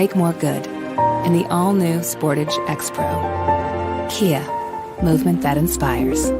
make more good in the all-new Sportage X-Pro. Kia, movement that inspires.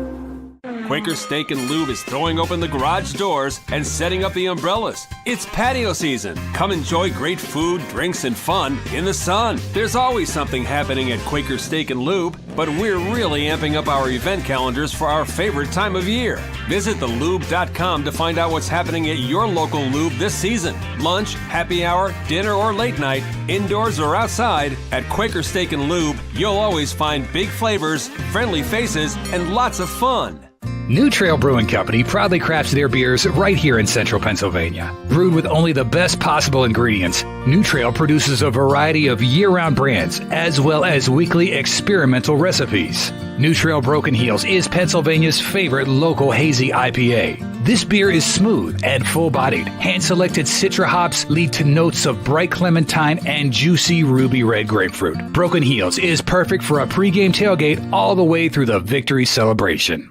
Quaker Steak and Lube is throwing open the garage doors and setting up the umbrellas. It's patio season. Come enjoy great food, drinks, and fun in the sun. There's always something happening at Quaker Steak and Lube, but we're really amping up our event calendars for our favorite time of year. Visit thelube.com to find out what's happening at your local lube this season. Lunch, happy hour, dinner, or late night, indoors or outside, at Quaker Steak and Lube, you'll always find big flavors, friendly faces, and lots of fun. New Trail Brewing Company proudly crafts their beers right here in central Pennsylvania. Brewed with only the best possible ingredients, New Trail produces a variety of year-round brands as well as weekly experimental recipes. New Trail Broken Heels is Pennsylvania's favorite local hazy IPA. This beer is smooth and full-bodied. Hand-selected Citra hops lead to notes of bright clementine and juicy ruby red grapefruit. Broken Heels is perfect for a pregame tailgate all the way through the victory celebration.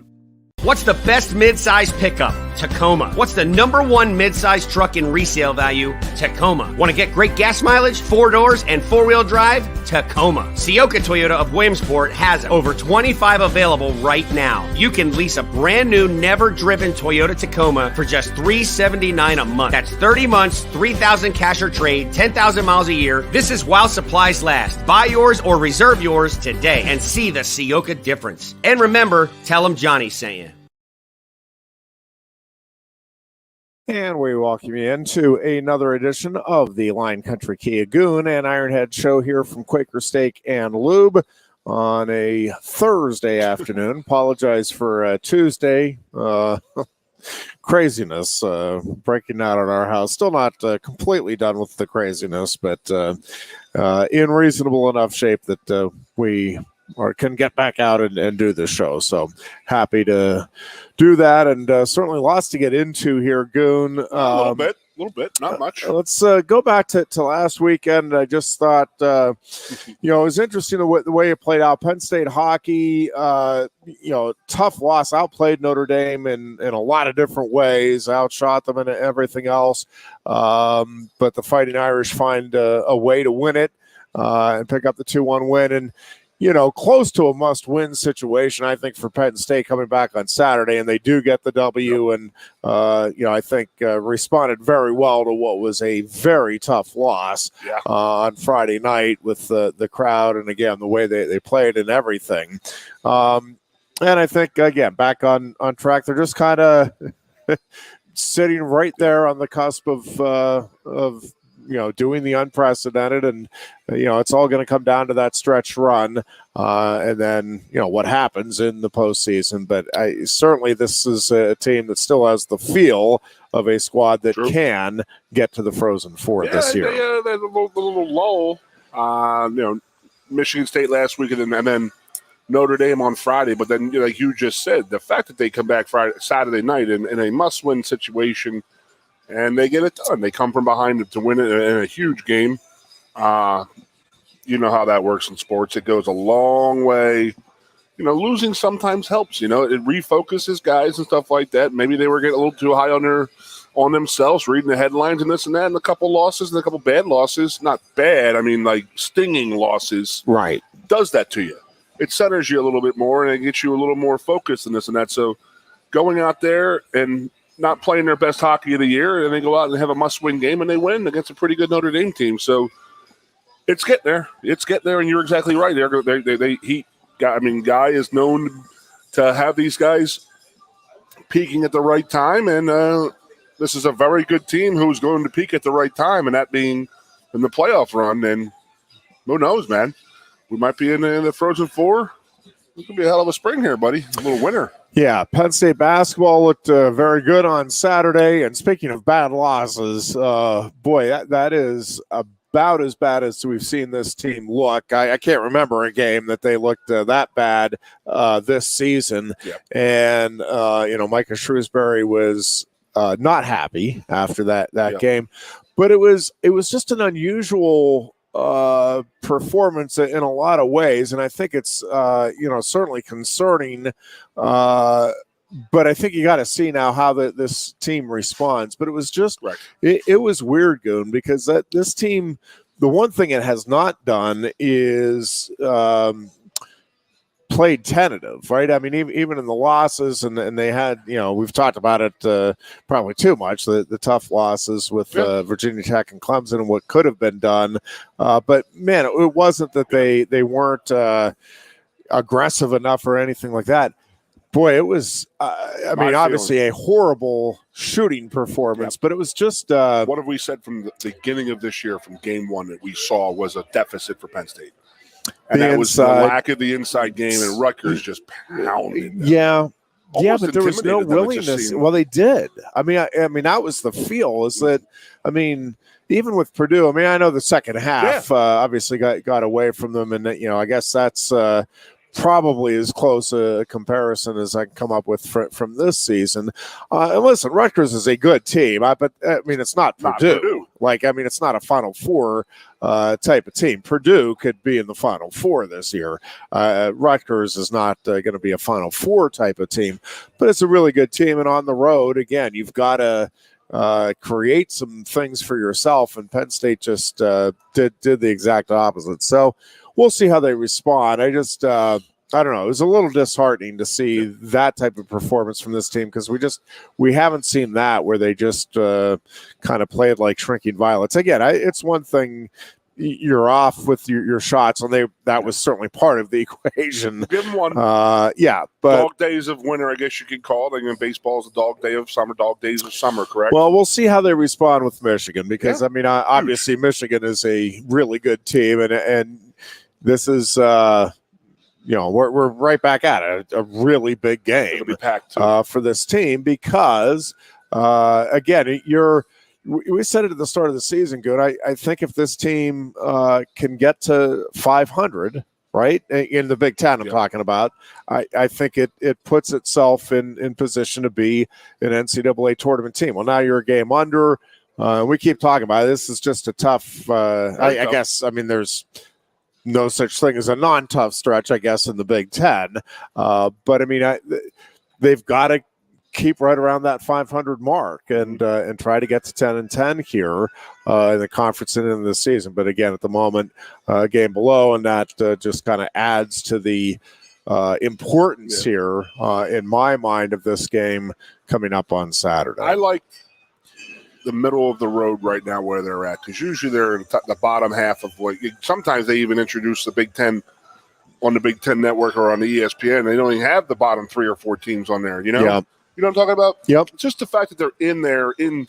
What's the best mid-size pickup? Tacoma. What's the number one mid-size truck in resale value? Tacoma. Want to get great gas mileage, 4 doors, and 4-wheel drive? Tacoma. Sioka Toyota of Williamsport has over 25 available right now. You can lease a brand new, never-driven Toyota Tacoma for just $379 a month. That's 30 months, 3,000 cash or trade, 10,000 miles a year. This is while supplies last. Buy yours or reserve yours today and see the Sioka difference. And remember, tell them Johnny sent you. And we welcome you into another edition of the Line Country Kia Goon and Ironhead show here from Quaker Steak and Lube on a Thursday afternoon. Apologize for Tuesday. Craziness breaking out at our house. Still not completely done with the craziness, but in reasonable enough shape that we can get back out and do this show. So happy to do that, and certainly lots to get into here, Goon. A little bit, not much. Let's go back to last weekend. I just thought, it was interesting the way it played out. Penn State hockey, tough loss, outplayed Notre Dame in a lot of different ways, outshot them and everything else. But the Fighting Irish find a way to win it and pick up the 2-1 win. And close to a must-win situation, I think, for Penn State coming back on Saturday, and they do get the W, and, I think responded very well to what was a very tough loss on Friday night with the crowd and, again, the way they played and everything. And I think, again, back on track. They're just kind of sitting right there on the cusp of doing the unprecedented, and it's all going to come down to that stretch run, and then what happens in the postseason. But certainly this is a team that still has the feel of a squad that can get to the Frozen Four this year. There's a little lull. Michigan State last week, and then Notre Dame on Friday. But then, like you just said, the fact that they come back Saturday night in a must-win situation. And they get it done. They come from behind to win it in a huge game. You know how that works in sports. It goes a long way. Losing sometimes helps. It refocuses guys and stuff like that. Maybe they were getting a little too high on themselves, reading the headlines and this and that, and a couple losses and a couple bad losses. Not bad. I mean, like stinging losses. Right. Does that to you. It centers you a little bit more, and it gets you a little more focused and this and that. So going out there and not playing their best hockey of the year, and they go out and have a must-win game, and they win against a pretty good Notre Dame team. So it's getting there. And you're exactly right. Guy is known to have these guys peaking at the right time, and this is a very good team who's going to peak at the right time, and that being in the playoff run. And who knows, man? We might be in the Frozen Four. It could be a hell of a spring here, buddy. A little winter. Yeah, Penn State basketball looked very good on Saturday. And speaking of bad losses, that is about as bad as we've seen this team look. I can't remember a game that they looked that bad this season. Yep. And, Micah Shrewsbury was not happy after that game. But it was just an unusual performance in a lot of ways, and I think it's certainly concerning, but I think you got to see now how this team responds. But it was just it was weird, Goon, because this team The one thing it has not done is played tentative, right? I mean, even in the losses, and they had, we've talked about it probably too much, the tough losses with Virginia Tech and Clemson and what could have been done. But, man, it wasn't that they weren't aggressive enough or anything like that. Boy, it was, obviously a horrible shooting performance, but it was just... what have we said from the beginning of this year, from game one, that we saw was a deficit for Penn State? And that was the lack of the inside game, and Rutgers just pounded them. Yeah, Almost but there was no willingness. Well, they did. I mean, that was the feel. Is that? I mean, even with Purdue. I mean, I know the second half obviously got away from them, and I guess that's probably as close a comparison as I can come up with from this season. And listen, Rutgers is a good team, but I mean, it's not Purdue. It's not a Final Four type of team. Purdue could be in the Final Four this year. Rutgers is not going to be a Final Four type of team, but it's a really good team. And on the road, again, you've got to create some things for yourself. And Penn State just did the exact opposite. So we'll see how they respond. I just, I don't know. It was a little disheartening to see that type of performance from this team, because we haven't seen that, where they just kind of played like shrinking violets. Again, it's one thing you're off with your shots, and that was certainly part of the equation. Give them one. But dog days of winter, I guess you could call it. Baseball is a dog day of summer. Dog days of summer, correct? Well, we'll see how they respond with Michigan, because obviously Michigan is a really good team, and this is, we're right back at it. A really big game. It'll be packed too. For this team, because again, we said it at the start of the season, Good. I think if this team can get to 500, right, in the Big Ten, I'm talking about, I think it puts itself in position to be an NCAA tournament team. Well, now you're a game under. We keep talking about it. This is just a tough. I guess. I mean, there's no such thing as a non-tough stretch, I guess, in the Big Ten. But I mean, they've got to keep right around that 500 mark and try to get to 10-10 here in the conference and in the season. But again, at the moment, a game below, and that just kind of adds to the importance here in my mind of this game coming up on Saturday. I like the middle of the road right now where they're at, because usually they're in the bottom half of sometimes they even introduce the Big Ten on the Big Ten Network or on the ESPN. They don't even have the bottom 3 or 4 teams on there, Yeah. You know what I'm talking about? Yep. Just the fact that they're in there in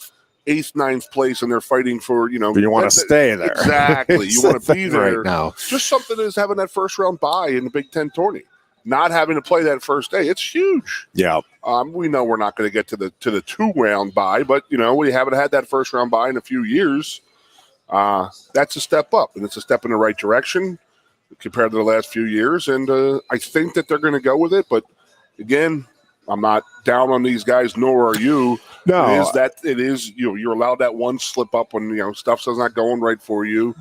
8th, 9th place, and they're fighting for, But you want to stay there. Exactly. You want to be there right now. Just something as having that first round bye in the Big Ten tourney. Not having to play that first day, it's huge. Yeah. We know we're not going to get to the 2-round bye, but we haven't had that first round bye in a few years. That's a step up, and it's a step in the right direction compared to the last few years. And I think that they're going to go with it. But again, I'm not down on these guys, nor are you. No, it is you're allowed that one slip up when stuff's not going right for you.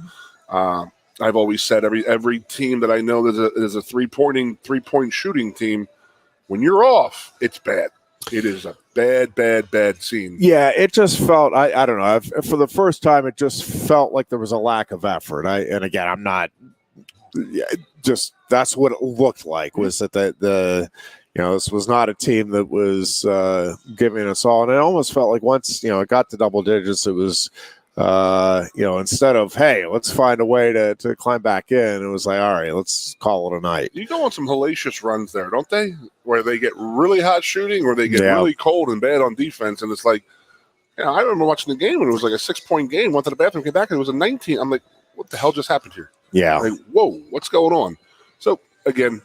I've always said every team that I know that is a three-point shooting team, when you're off, it's bad. It is a bad scene. Yeah, it just felt, I don't know, for the first time, it just felt like there was a lack of effort. And again, I'm not, just that's what it looked like, was that this was not a team that was giving us all. And it almost felt like once, it got to double digits, it was, instead of, hey, let's find a way to climb back in, it was like, all right, let's call it a night. You go on some hellacious runs there, don't they? Where they get really hot shooting, or they get really cold and bad on defense. And it's like, I remember watching the game when it was like a 6-point game, went to the bathroom, came back, and it was a 19. I'm like, what the hell just happened here? Yeah. Like, whoa, what's going on? So, again,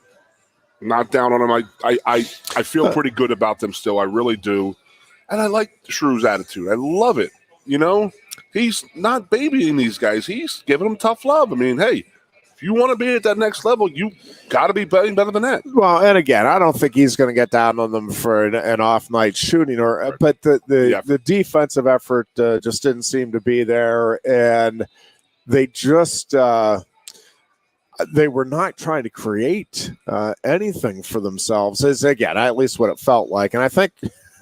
not down on them. I feel pretty good about them still. I really do. And I like Shrew's attitude. I love it. He's not babying these guys. He's giving them tough love. I mean, hey, if you want to be at that next level, you got to be playing better than that. Well, and again, I don't think he's going to get down on them for an off night shooting, but the defensive effort just didn't seem to be there, and they just they were not trying to create anything for themselves. Is again, at least what it felt like, and I think.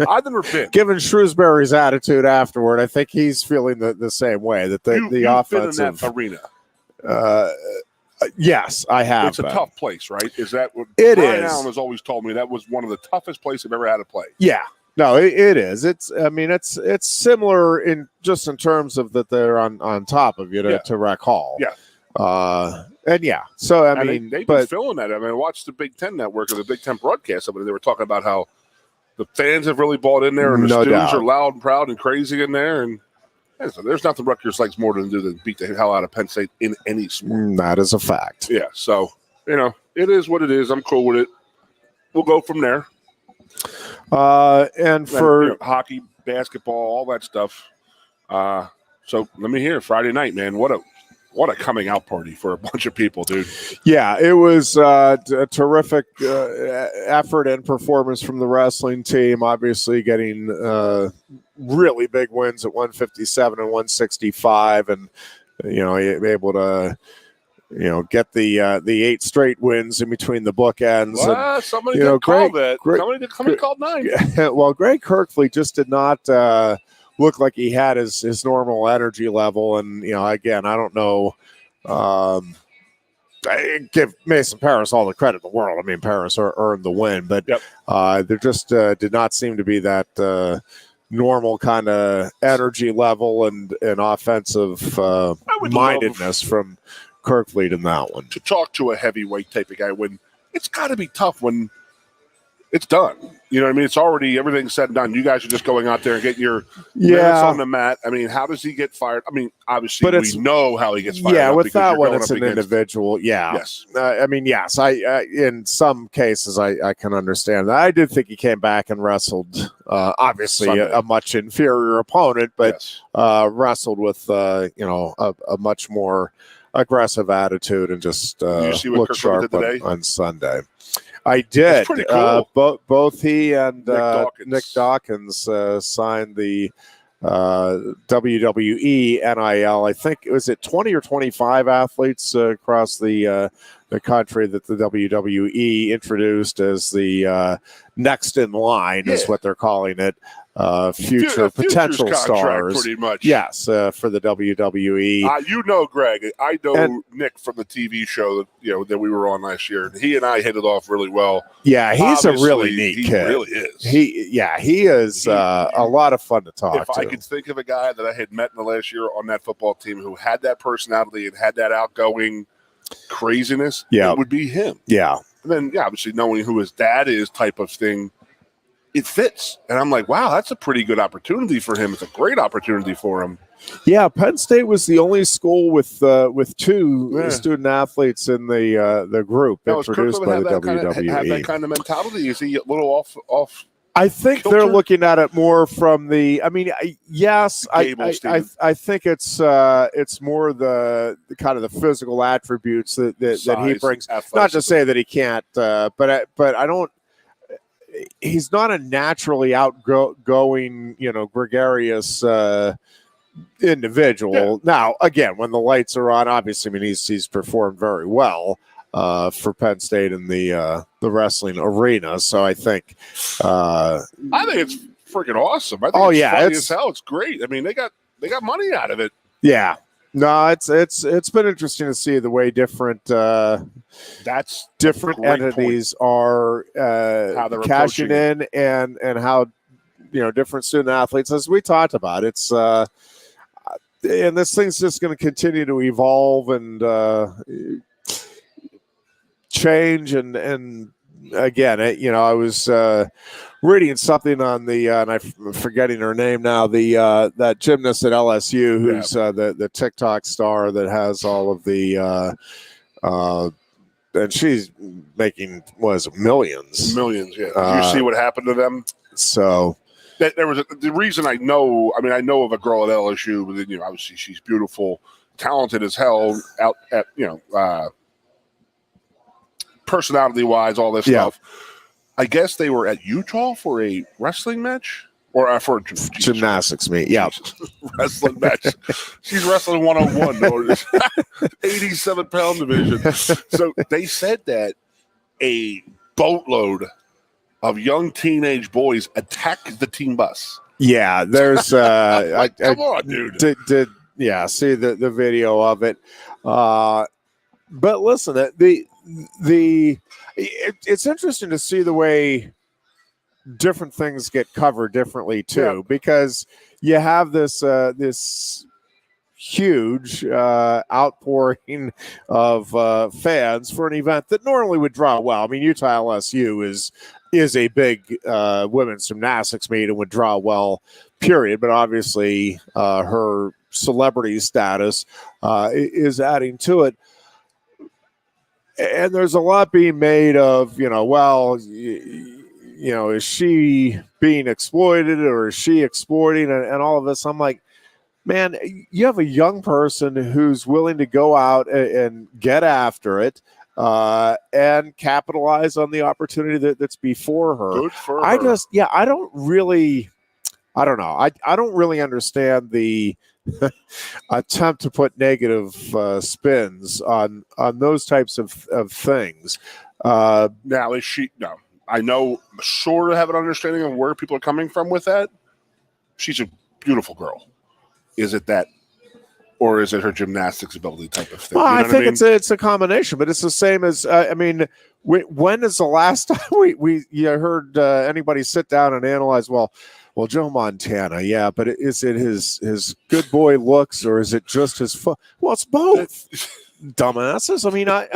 I've never been. Given Shrewsbury's attitude afterward, I think he's feeling the same way, that the offensive been in that arena. Yes, I have. It's a tough place, right? Is that what it Ryan is? Allen has always told me that was one of the toughest places I've ever had to play. Yeah. No, it is. It's similar in terms of that they're on top of you to Rec Hall. Yeah. So they've been filling that. I mean, I watched the Big Ten Network or the Big Ten broadcast of it, and they were talking about how the fans have really bought in there, and the students are loud and proud and crazy in there. And there's nothing Rutgers likes more than beat the hell out of Penn State in any sport. That is a fact. Yeah. So it is what it is. I'm cool with it. We'll go from there. And for hockey, basketball, all that stuff. So let me hear Friday night, man. What a coming out party for a bunch of people, dude. Yeah, it was a terrific effort and performance from the wrestling team. Obviously, getting really big wins at 157 and 165, and able to get the 8 straight wins in between the bookends. Well, and, somebody did call that. Somebody called 9. Well, Greg Kirkley just did not look like he had his normal energy level. And, again, I don't know. I give Mason Paris all the credit in the world. I mean, Paris earned the win, but there just did not seem to be that normal kind of energy level and offensive mindedness from Kirkfleet in that one. To talk to a heavyweight type of guy when it's got to be tough when it's done. You know what I mean? It's already everything's said and done. You guys are just going out there and getting your minutes on the mat. I mean, how does he get fired? I mean, obviously we know how he gets fired. Yeah, with that one, it's an individual. Yeah. Yes. I mean, yes. I in some cases, I can understand that. I did think he came back and wrestled, obviously a much inferior opponent, but wrestled with, a much more aggressive attitude and just looked sharp on Sunday. I did. Pretty cool. Both he and Nick Dawkins signed the WWE NIL. I think was it 20 or 25 athletes across the country that the WWE introduced as the next in line is what they're calling it. Future potential stars, pretty much. Yes, for the WWE. Greg. I know Nick from the TV show that we were on last year. He and I hit it off really well. Yeah, he's a really neat kid. He really is. He is a lot of fun to talk to. If I could think of a guy that I had met in the last year on that football team who had that personality and had that outgoing craziness, it would be him. Yeah. And then, obviously knowing who his dad is type of thing, it fits. And I'm like, wow, that's a pretty good opportunity for him. It's a great opportunity for him. Yeah, Penn State was the only school with 2 student athletes in the group introduced by the WWE. Have that kind of mentality? Is he a little off? I think they're looking at it more from the. I mean, yes, I think it's more the kind of the physical attributes that he brings. Not to say that he can't, but I don't. He's not a naturally outgoing, gregarious individual. Yeah. Now, again, when the lights are on, obviously, I mean, he's performed very well for Penn State in the wrestling arena. So I think it's freaking awesome. I think it's funny as hell. It's great. I mean, they got money out of it. Yeah. No, it's been interesting to see the way different entities are cashing in and how different student athletes, as we talked about. It's and this thing's just going to continue to evolve and change and again, I was reading something on the and I'm forgetting her name now. That gymnast at LSU who's the TikTok star that has all of the and she's making millions. Millions, yeah. Did you see what happened to them? So there was the reason I know. I mean, I know of a girl at LSU, but then obviously she's beautiful, talented as hell. Out at personality wise, all this stuff. I guess they were at Utah for a wrestling match or for a gymnastics meet. Yeah, wrestling match. She's wrestling 101, 87-pound division. So they said that a boatload of young teenage boys attacked the team bus. Yeah, there's come on, dude. see the video of it. But listen, it's interesting to see the way different things get covered differently too, because you have this huge outpouring of fans for an event that normally would draw well. I mean, Utah LSU is a big women's gymnastics meet and would draw well, period. But obviously, her celebrity status is adding to it. And there's a lot being made of, is she being exploited or is she exploiting and all of this? I'm like, man, you have a young person who's willing to go out and get after it and capitalize on the opportunity that's before her. Good for her. I don't really understand the attempt to put negative spins on those types of things. Now, is she? No, I know, sort of have an understanding of where people are coming from with that. She's a beautiful girl. Is it that, or is it her gymnastics ability type of thing? Well, I think it's a combination, but it's the same as when is the last time you heard anybody sit down and analyze? Well, Joe Montana, yeah, but is it his good boy looks or is it just his foot? Well, it's both. Dumbasses. I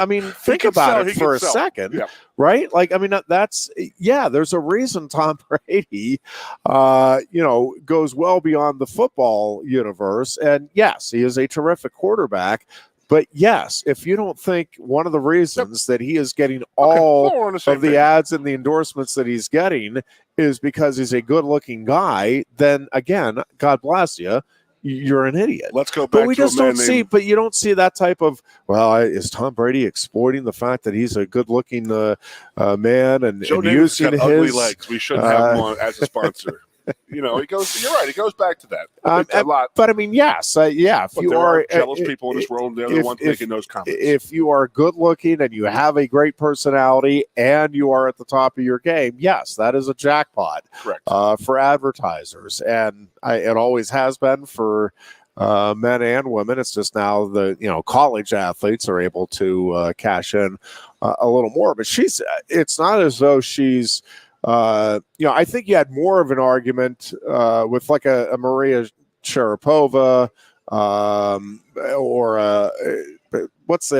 mean, think about it for a second, right? Like, I mean, there's a reason Tom Brady, goes well beyond the football universe. And yes, he is a terrific quarterback. But yes, if you don't think one of the reasons that he is getting all of the ads and the endorsements that he's getting is because he's a good-looking guy, then again, God bless you. You're an idiot. Let's go back. But we just don't see. But you don't see that type of. Well, is Tom Brady exploiting the fact that he's a good-looking man and using his ugly legs? We shouldn't have him on as a sponsor. He goes. You're right. It goes back to that. A lot. But I mean, yes, If but you there are jealous people in this world, they're the ones making those comments. If you are good-looking and you have a great personality and you are at the top of your game, yes, that is a jackpot. Correct. For advertisers, and it always has been for men and women. It's just now the college athletes are able to cash in a little more. But it's not as though she's. I think you had more of an argument with like a Maria Sharapova or what's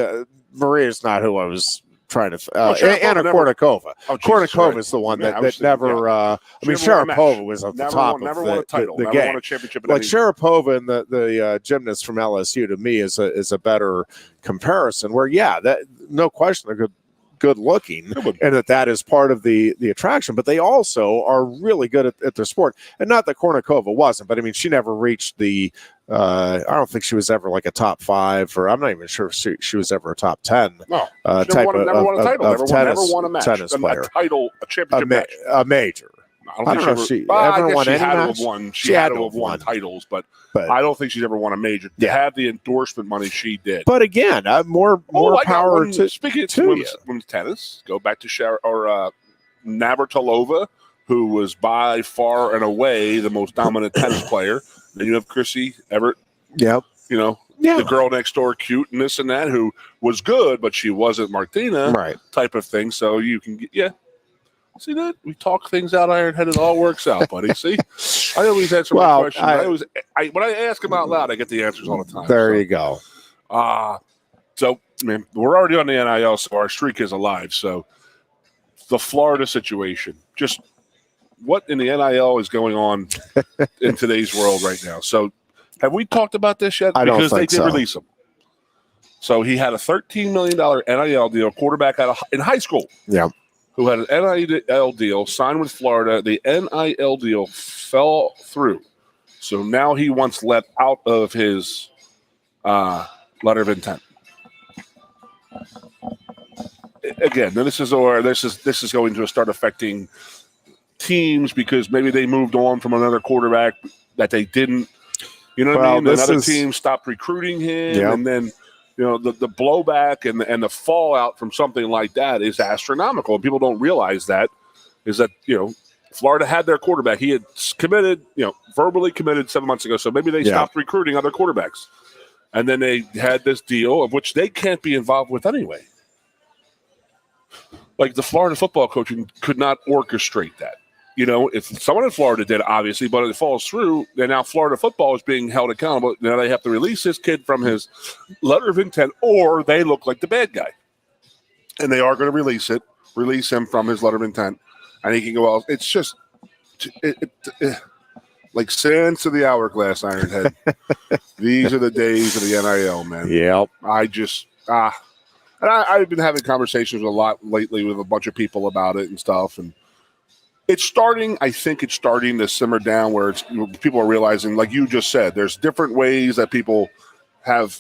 Maria's not who I was trying to Anna Kournikova. Kournikova is the one that never. I mean, Sharapova was at the top of won a title, the never game. Won a championship. Like Sharapova and the gymnast from LSU to me is a better comparison. Where that no question they're good looking and that is part of the attraction, but they also are really good at their sport. And not that Kournikova wasn't, but I mean, she never reached the I don't think she was ever like a top 5, or I'm not even sure if she was ever a top 10 type never won a title, never won a match, tennis player. A championship match. A major. I don't know if she ever won any match. She had to have won titles, but I don't think she's ever won a major. To have the endorsement money, she did. But again, more power to speaking of women's tennis. Go back to Navratilova, who was by far and away the most dominant tennis player. Then you have Chrissy Everett. Yep. The girl next door, cute and this and that, who was good, but she wasn't Martina, right? Type of thing. So you can get See that? We talk things out, Ironhead. It all works out, buddy. See? I always answer my questions. When I ask them out loud, I get the answers all the time. There you go. So, man, we're already on the NIL, so our streak is alive. So, the Florida situation. Just what in the NIL is going on in today's world right now? So, have we talked about this yet? Because they did release him. So, he had a $13 million NIL deal, quarterback in high school. Yeah. Who had an NIL deal signed with Florida. The NIL deal fell through. So now he wants let out of his letter of intent. Again, this is going to start affecting teams because maybe they moved on from another quarterback that they didn't. You know what I mean? Another team stopped recruiting him, and then the blowback and the fallout from something like that is astronomical. And people don't realize that Florida had their quarterback. He had committed, verbally committed 7 months ago. So maybe they stopped recruiting other quarterbacks. And then they had this deal of which they can't be involved with anyway. Like the Florida football coaching could not orchestrate that. If someone in Florida did, obviously, but it falls through, then now Florida football is being held accountable. Now they have to release this kid from his letter of intent, or they look like the bad guy. And they are going to release him from his letter of intent. And he can go out. It's just like sands to the hourglass, Ironhead. These are the days of the NIL, man. Yep. And I've been having conversations a lot lately with a bunch of people about it and stuff. And it's starting, I think it's starting to simmer down where people are realizing, like you just said, there's different ways that people have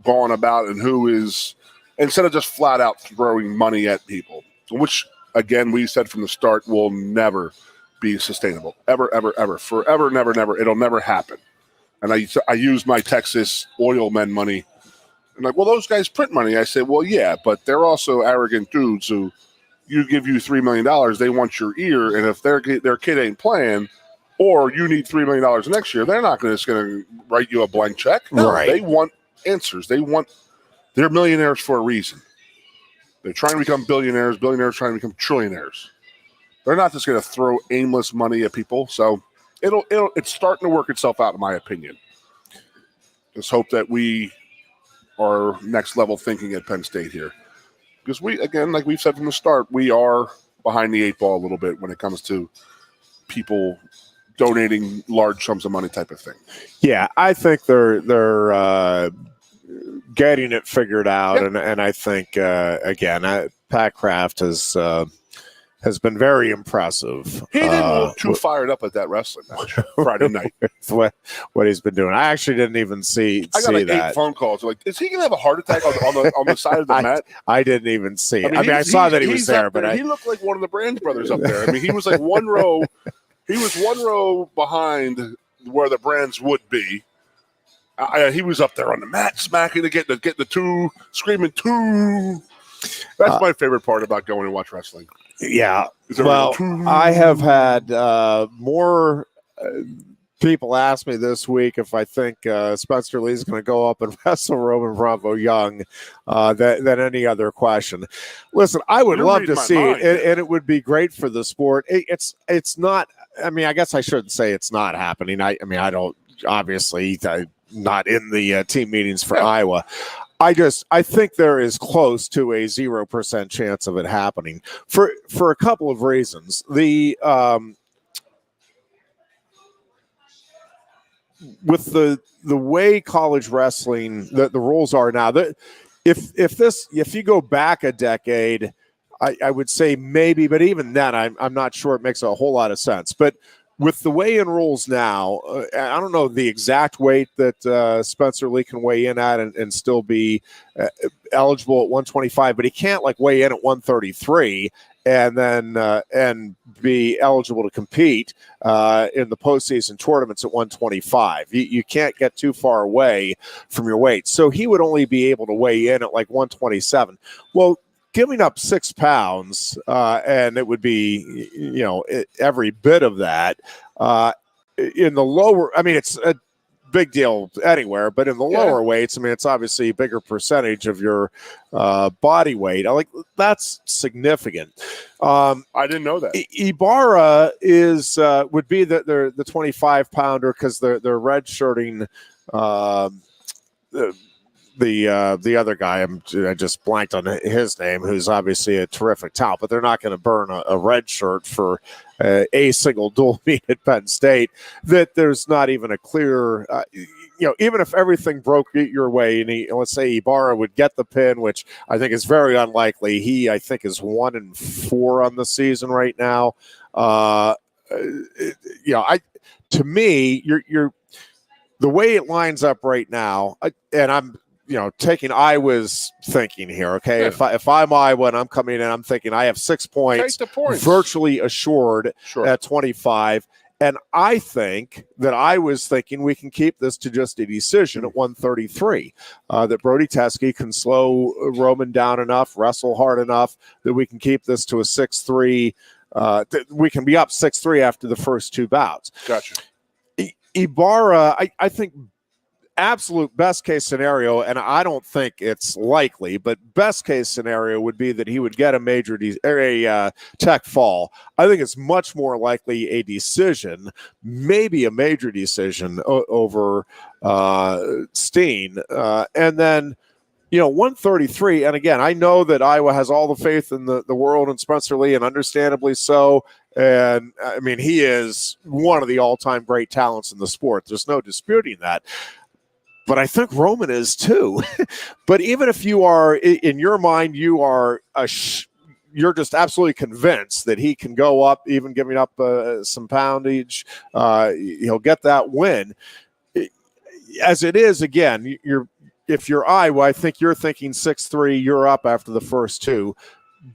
gone about and who is, instead of just flat out throwing money at people, which, again, we said from the start will never be sustainable. Ever, ever, ever. Forever, never, never. It'll never happen. And I use my Texas oil men money. And like, well, those guys print money. I said, well, yeah, but they're also arrogant dudes who you give you $3 million, they want your ear, and if their kid ain't playing, or you need $3 million next year, they're not just going to write you a blank check. No, right. They want answers. They're millionaires for a reason. They're trying to become billionaires trying to become trillionaires. They're not just going to throw aimless money at people. So it's starting to work itself out, in my opinion. Just hope that we are next level thinking at Penn State here. Because we, again, like we've said from the start, we are behind the eight ball a little bit when it comes to people donating large sums of money type of thing. Yeah, I think they're getting it figured out, and I think again, Pat Kraft has been very impressive. He didn't look too fired up at that wrestling match Friday night. What he's been doing. I actually didn't even see I got like that. 8 phone calls. Like, is he going to have a heart attack on the side of the mat? I didn't even see it. I saw that he was there, but he looked like one of the Brand brothers up there. I mean, he was like one row. He was one row behind where the Brands would be. He was up there on the mat, smacking to get the two, screaming two. That's my favorite part about going and watch wrestling. Yeah. Well, I have had more people ask me this week if I think Spencer Lee is going to go up and wrestle Roman Bravo Young than any other question. Listen, I would love to see it, and it would be great for the sport. It's not. I mean, I guess I shouldn't say it's not happening. I don't obviously not in the team meetings for Iowa. I think there is close to a 0% chance of it happening for a couple of reasons. With the way college wrestling, the rules are now, that if you go back a decade, I would say maybe, but even then, I'm not sure it makes a whole lot of sense. But with the weigh-in rules now, I don't know the exact weight that Spencer Lee can weigh in at and still be eligible at 125, but he can't weigh in at 133 and then and be eligible to compete in the postseason tournaments at 125. You can't get too far away from your weight. So he would only be able to weigh in at 127. Well, giving up 6 pounds, and it would be, every bit of that in the lower. I mean, it's a big deal anywhere, but in the lower weights, I mean, it's obviously a bigger percentage of your body weight. That's significant. I didn't know that. Ibarra would be the 25-pounder because they're redshirting. The other guy, I just blanked on his name, who's obviously a terrific talent, but they're not going to burn a red shirt for a single dual meet at Penn State. That there's not even a clear, even if everything broke your way, and let's say Ibarra would get the pin, which I think is very unlikely. He, I think, is 1-4 on the season right now. To me, you're the way it lines up right now, and I'm. Taking Iowa's thinking here, okay? Yeah. If I'm Iowa and I'm coming in, I'm thinking I have 6 points, virtually assured at 25. And I think that I was thinking we can keep this to just a decision at 133, that Brody Teske can slow Roman down enough, wrestle hard enough that we can keep this to a 6-3 we can be up 6-3 after the first two bouts. Gotcha. Ibarra, I think absolute best case scenario, and I don't think it's likely, but best case scenario would be that he would get a major tech fall. I think it's much more likely a decision, maybe a major decision over Steen, and then 133. And again, I know that Iowa has all the faith in the world in Spencer Lee, and understandably so. And I mean, he is one of the all-time great talents in the sport. There's no disputing that. But I think Roman is too. But even if you are, in your mind, you are you're just absolutely convinced that he can go up, even giving up some poundage, he'll get that win. As it is, again, if you're Iowa, I think you're thinking 6-3, you're up after the first two.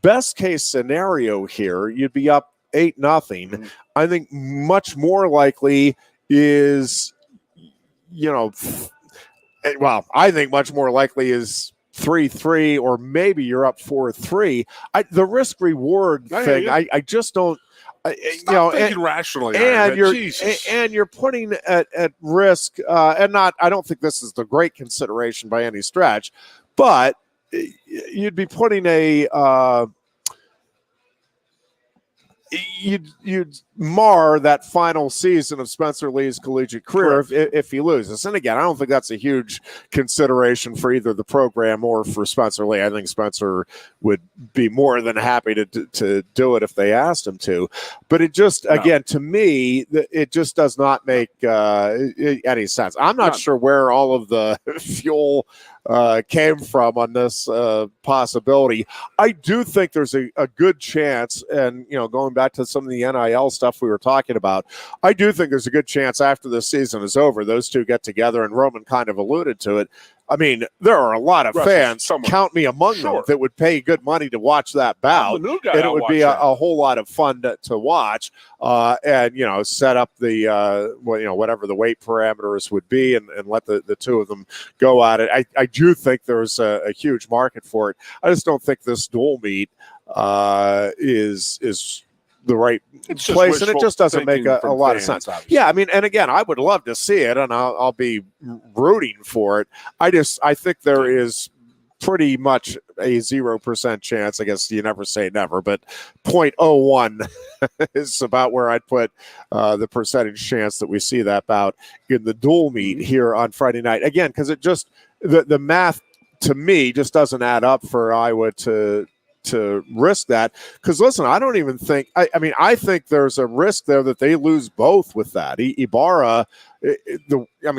Best case scenario here, you'd be up 8-0. Mm-hmm. I think much more likely is, I think much more likely is 3-3, or maybe you're up 4-3. The risk reward thing, I just don't. Stop thinking rationally, and you're putting at risk, and not. I don't think this is the great consideration by any stretch, but you'd be putting you'd mar that final season of Spencer Lee's collegiate career if he loses. And again, I don't think that's a huge consideration for either the program or for Spencer Lee. I think Spencer would be more than happy to do it if they asked him to. But it just, again, to me, it just does not make any sense. I'm not sure where all of the fuel came from on this possibility. I do think there's a good chance, and going back to some of the NIL stuff we were talking about, I do think there's a good chance after the season is over, those two get together, and Roman kind of alluded to it. I mean, there are a lot of fans, count me among them, that would pay good money to watch that bout, and it would be a whole lot of fun to watch, and set up the whatever the weight parameters would be, and let the two of them go at it. I do think there's a huge market for it. I just don't think this dual meet is the right place, and it just doesn't make a lot of sense. Obviously. Yeah, I mean, and again, I would love to see it, and I'll be rooting for it. I think there is pretty much a 0% chance. I guess you never say never, but 0.01 is about where I'd put the percentage chance that we see that bout in the dual meet here on Friday night. Again, because it just the math to me just doesn't add up for Iowa to risk that. Because listen, I don't even think I think there's a risk there that they lose both with that. Ibarra,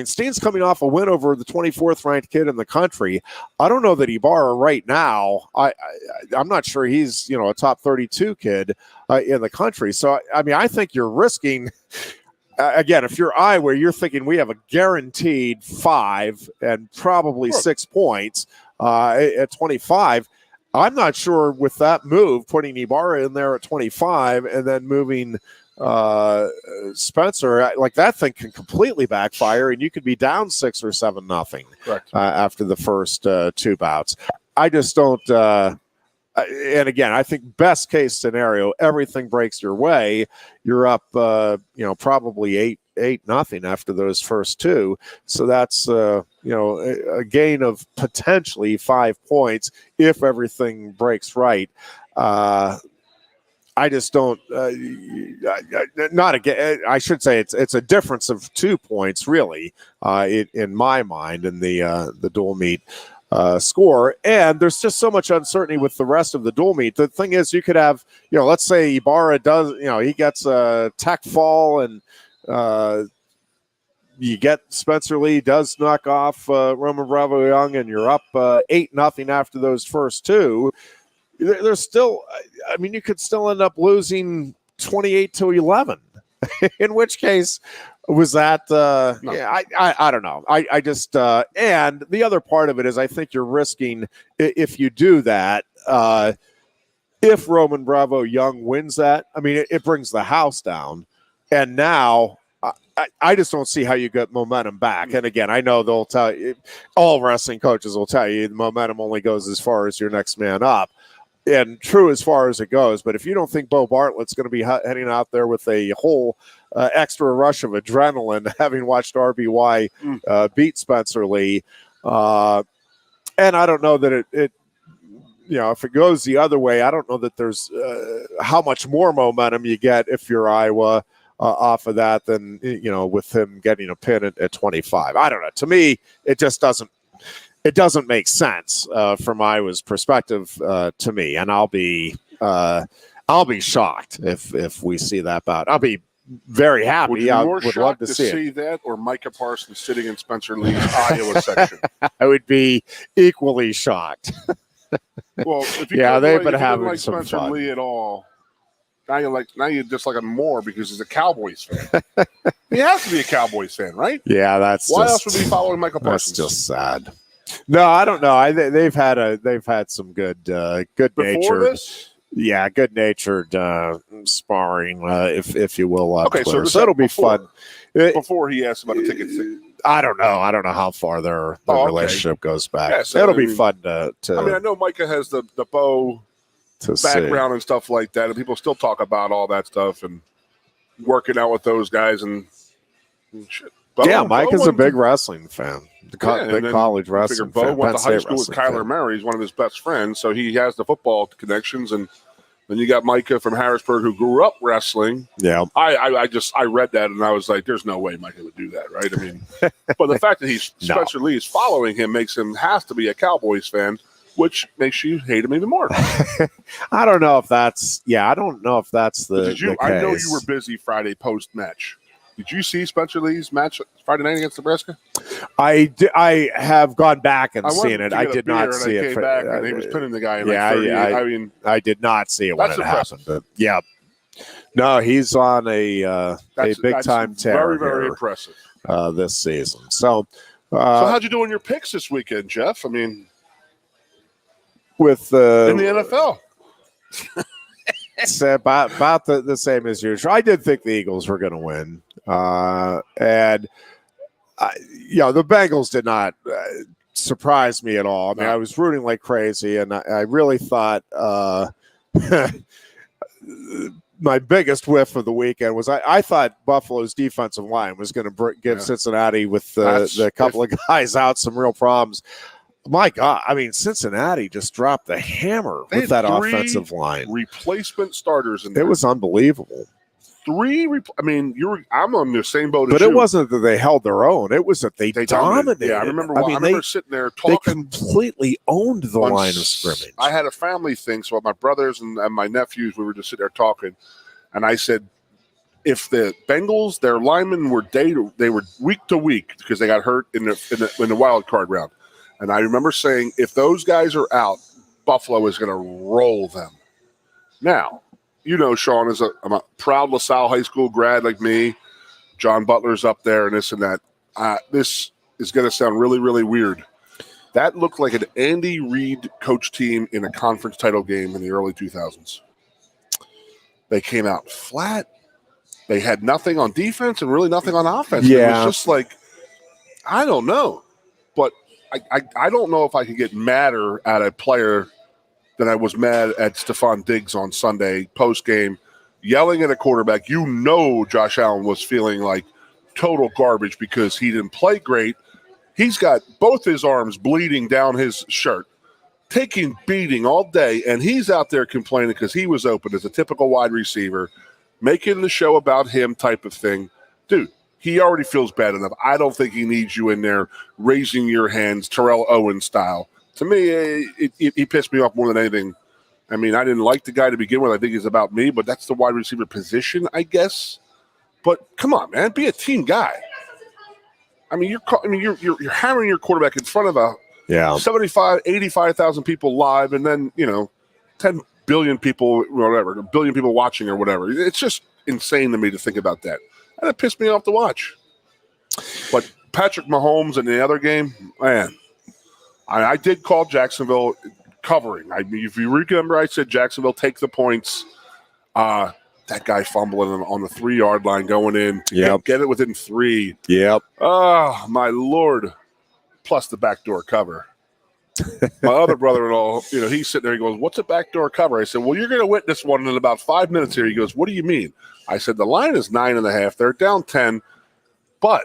Steen's coming off a win over the 24th ranked kid in the country. I don't know that Ibarra right now, I'm not sure he's a top 32 kid in the country. So I think you're risking. Again, if you're Iowa, you're thinking we have a guaranteed 5 and probably 6 points at 25. I'm not sure with that move, putting Ibarra in there at 25 and then moving Spencer, like that thing can completely backfire, and you could be down 6 or 7-0 after the first two bouts. I just don't. And again, I think best case scenario, everything breaks your way. You're up, probably 8-0 after those first two. So that's, a gain of potentially 5 points if everything breaks right. I just don't, not again. I should say it's a difference of 2 points, really, in my mind, in the dual meet score. And there's just so much uncertainty with the rest of the dual meet. The thing is, you could have, let's say Ibarra does, he gets a tech fall, and you get Spencer Lee does knock off Roman Bravo Young, and you're up 8-0 after those first two. There's still, you could still end up losing 28-11. In which case, was that? No. Yeah, I don't know. I just and the other part of it is I think you're risking if you do that. If Roman Bravo Young wins that, it brings the house down, and now. I just don't see how you get momentum back. And again, I know they'll tell you, all wrestling coaches will tell you the momentum only goes as far as your next man up. and true as far as it goes. But if you don't think Bo Bartlett's going to be heading out there with a whole extra rush of adrenaline, having watched RBY beat Spencer Lee, and I don't know that it if it goes the other way, I don't know that there's how much more momentum you get if you're Iowa off of that than with him getting a pin at 25. I don't know. To me, it just doesn't. It doesn't make sense from Iowa's perspective to me, and I'll be shocked if we see that bout. I'll be very happy. Would you I more would love to see that, or Micah Parsons sitting in Spencer Lee's Iowa section? I would be equally shocked. Well, if you they've been like having some Spencer fun. Lee at all, now you just like him more because he's a Cowboys fan. He has to be a Cowboys fan, right? Yeah, that's why else would he be following Michael Parsons? That's just sad. No, I don't know. They've had some good natured. Yeah, good natured sparring, if you will. Okay, Twitter. so it'll be fun. Before he asked about a ticket, I don't know how far their relationship goes back. Yeah, so, it'll be fun to. I mean, I know Micah has the Bo background and stuff like that, and people still talk about all that stuff and working out with those guys and shit. Mike is a big wrestling fan. Big college wrestling Bo fan. went to high school with Kyler Murray. He's one of his best friends, so he has the football connections. And then you got Micah from Harrisburg, who grew up wrestling. Yeah, I read that and I was like, "There's no way Micah would do that, right?" I mean, but the fact that Spencer Lee is following him makes him has to be a Cowboys fan, which makes you hate him even more. I don't know if that's the. I know you were busy Friday post match. Did you see Spencer Lee's match Friday night against Nebraska? I have gone back and seen it. I did not see it. Came back and he was pinning the guy. I did not see it when it happened. But yeah, no, he's on a big time tear. Very, very impressive this season. So how'd you do in your picks this weekend, Jeff? I mean, with in the NFL. It's about the same as usual. I did think the Eagles were going to win, and the Bengals did not surprise me at all. I mean, I was rooting like crazy, and I really thought my biggest whiff of the weekend was I thought Buffalo's defensive line was going to give Cincinnati with the couple of guys out some real problems. My God, I mean, Cincinnati just dropped the hammer with that offensive line. Replacement starters in there. It was unbelievable. I'm on the same boat as you. But it wasn't that they held their own. It was that they dominated. Yeah, I remember sitting there talking. They completely owned the line of scrimmage. I had a family thing, so my brothers and my nephews, we were just sitting there talking, and I said, if the Bengals, their linemen were they were week to week because they got hurt in the wild card round. And I remember saying, if those guys are out, Buffalo is going to roll them. Now, Sean is I'm a proud LaSalle High School grad like me. John Butler's up there and this and that. This is going to sound really, really weird. That looked like an Andy Reid coach team in a conference title game in the early 2000s. They came out flat. They had nothing on defense and really nothing on offense. Yeah. It was just like, I don't know. But I don't know if I could get madder at a player than I was mad at Stephon Diggs on Sunday post-game, yelling at a quarterback. Josh Allen was feeling like total garbage because he didn't play great. He's got both his arms bleeding down his shirt, taking beating all day, and he's out there complaining because he was open as a typical wide receiver, making the show about him type of thing. Dude, he already feels bad enough. I don't think he needs you in there raising your hands, Terrell Owens style. To me, he pissed me off more than anything. I mean, I didn't like the guy to begin with. I think he's about me, but that's the wide receiver position, I guess. But come on, man, be a team guy. I mean, you're hammering your quarterback in front of 75, 85,000 people live, and then 10 billion people, whatever, a billion people watching or whatever. It's just insane to me to think about that. And it pissed me off to watch. But Patrick Mahomes in the other game, man, I did call Jacksonville covering. If you remember, I said Jacksonville take the points. That guy fumbling on the 3-yard line going in to get it within 3. Yep. Oh, my Lord. Plus the backdoor cover. my other brother-in-law, he's sitting there. He goes, "What's a backdoor cover?" I said, "Well, you're going to witness one in about 5 minutes here." He goes, "What do you mean?" I said, "The line is 9.5. They're down 10, but."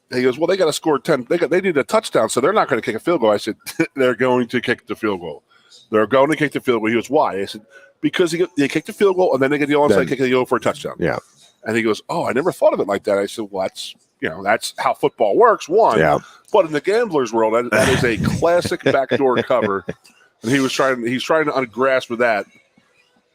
He goes, "Well, they got to score 10. They need a touchdown, so they're not going to kick a field goal." I said, "They're going to kick the field goal. They're going to kick the field goal." He goes, "Why?" I said, "Because they kick the field goal, and then they get the onside kick and they go for a touchdown." Yeah. And he goes, "Oh, I never thought of it like that." I said, "Well, that's how football works, one. Yeah. But in the gambler's world, that is a classic backdoor cover." And he's trying to grasp with that.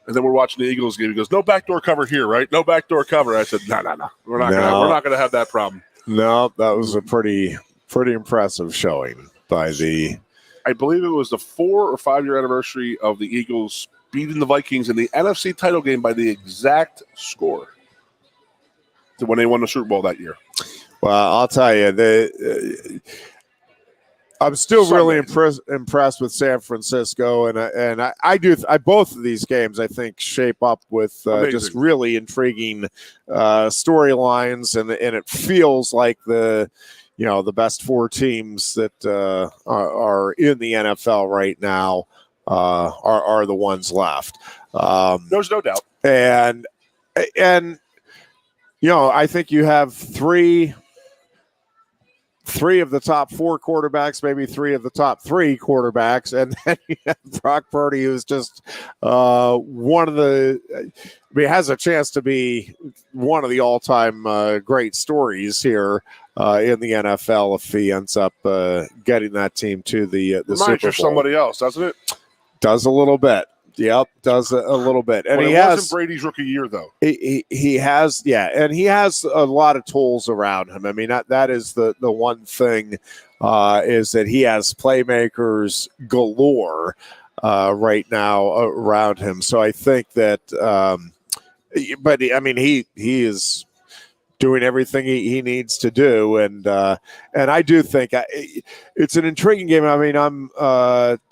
And then we're watching the Eagles game. He goes, "No backdoor cover here, right? No backdoor cover." I said, No. We're not going to have that problem. No, that was a pretty impressive showing by the. I believe it was the 4 or 5 year anniversary of the Eagles beating the Vikings in the NFC title game by the exact score to when they won the Super Bowl that year. Well, I'll tell you, I'm still really impressed with San Francisco, and I both of these games I think shape up with just really intriguing storylines, and it feels like the best 4 teams that are in the NFL right now are the ones left. There's no doubt, and I think you have three of the top 4 quarterbacks, maybe 3 of the top 3 quarterbacks, and then you have Brock Purdy, who's just one of has a chance to be one of the all-time great stories here in the NFL if he ends up getting that team to the Super Bowl. Reminds you of somebody else, doesn't it? Does a little bit. Yep, does a little bit. And he wasn't Brady's rookie year, though. He has, and he has a lot of tools around him. I mean, that is the one thing is that he has playmakers galore right now around him. So I think that, but I mean, he is doing everything he needs to do, and I do think it's an intriguing game. I mean, I'm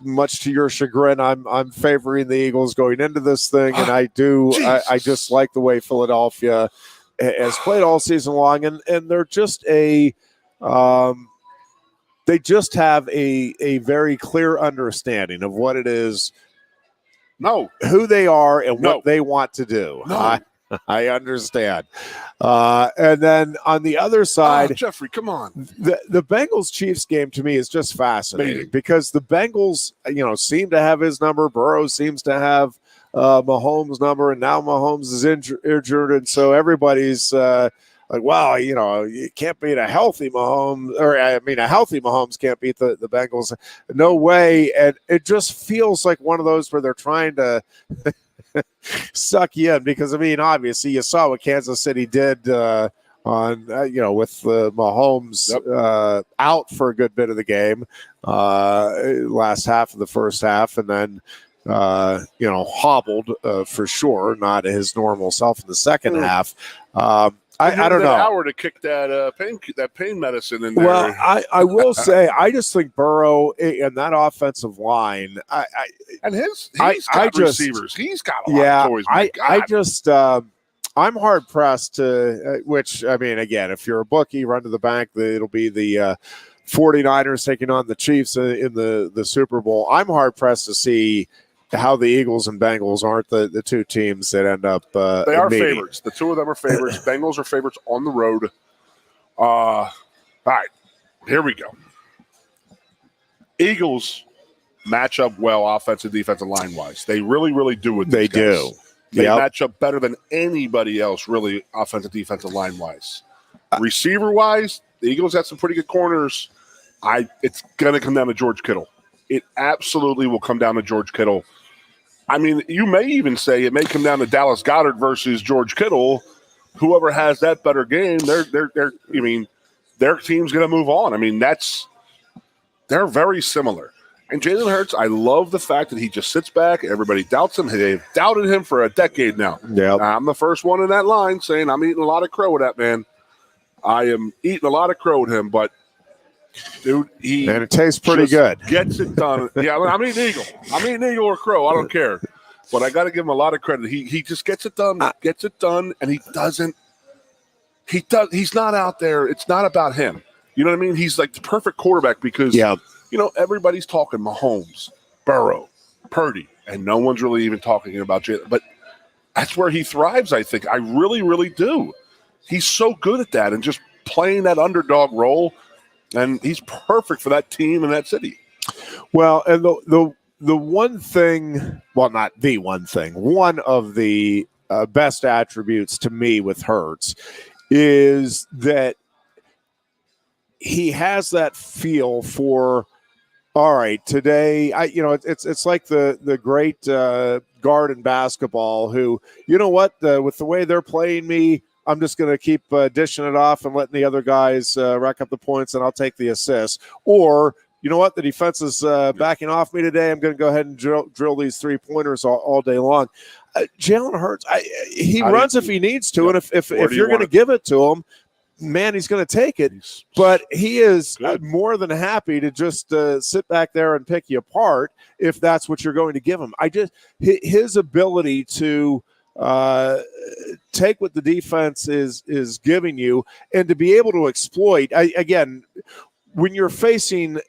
much to your chagrin, I'm favoring the Eagles going into this thing, and I just like the way Philadelphia has played all season long, and they're just they just have a very clear understanding of what it is, who they are, and what they want to do. I understand. And then on the other side, Jeffrey, come on. The Bengals-Chiefs game to me is just fascinating because the Bengals, seem to have his number. Burrow seems to have Mahomes' number, and now Mahomes is injured, and so everybody's like, wow, you can't beat a healthy Mahomes, or a healthy Mahomes can't beat the Bengals. No way. And it just feels like one of those where they're trying to suck you in, because obviously you saw what Kansas City did with Mahomes out for a good bit of the game, last half of the first half, and then hobbled for sure, not his normal self in the second half. I don't know. An hour to kick that pain medicine in there. Well, I will say, I just think Burrow and that offensive line, he's got receivers. He's got a lot of toys. I'm hard pressed to, which, again, if you're a bookie, run to the bank, it'll be the 49ers taking on the Chiefs in the Super Bowl. I'm hard pressed to see how the Eagles and Bengals aren't the 2 teams that end up they are meeting. Favorites. The 2 of them are favorites. Bengals are favorites on the road. All right, here we go. Eagles match up well offensive, defensive line-wise. They really, really do with these guys. They match up better than anybody else, really, offensive, defensive line-wise. Receiver-wise, the Eagles have some pretty good corners. It's going to come down to George Kittle. It absolutely will come down to George Kittle. You may even say it may come down to Dallas Goedert versus George Kittle. Whoever has that better game, their team's going to move on. They're very similar. And Jalen Hurts, I love the fact that he just sits back. Everybody doubts him. They've doubted him for a decade now. Yep. I'm the first one in that line saying I'm eating a lot of crow with that man. I am eating a lot of crow with him, but dude, and it tastes pretty good. Gets it done. Yeah, I'm eating eagle. I'm eating eagle or crow. I don't care. But I got to give him a lot of credit. He just gets it done. And he doesn't. He's not out there. It's not about him. You know what I mean? He's like the perfect quarterback because everybody's talking Mahomes, Burrow, Purdy, and no one's really even talking about Jalen. But that's where he thrives, I think. I really, really do. He's so good at that and just playing that underdog role, and he's perfect for that team and that city. Well, and the one thing, well, not the one thing, one of the best attributes to me with Hurts is that he has that feel for, all right, today, it's like the great guard in basketball who, with the way they're playing me, I'm just going to keep dishing it off and letting the other guys rack up the points, and I'll take the assists. Or, the defense is backing off me today. I'm going to go ahead and drill these 3-pointers all day long. Jalen Hurts, he runs if he needs to, and if you're going to give it to him, man, he's going to take it. But he is more than happy to just sit back there and pick you apart if that's what you're going to give him. His ability to take what the defense is giving you and to be able to exploit. Again, when you're facing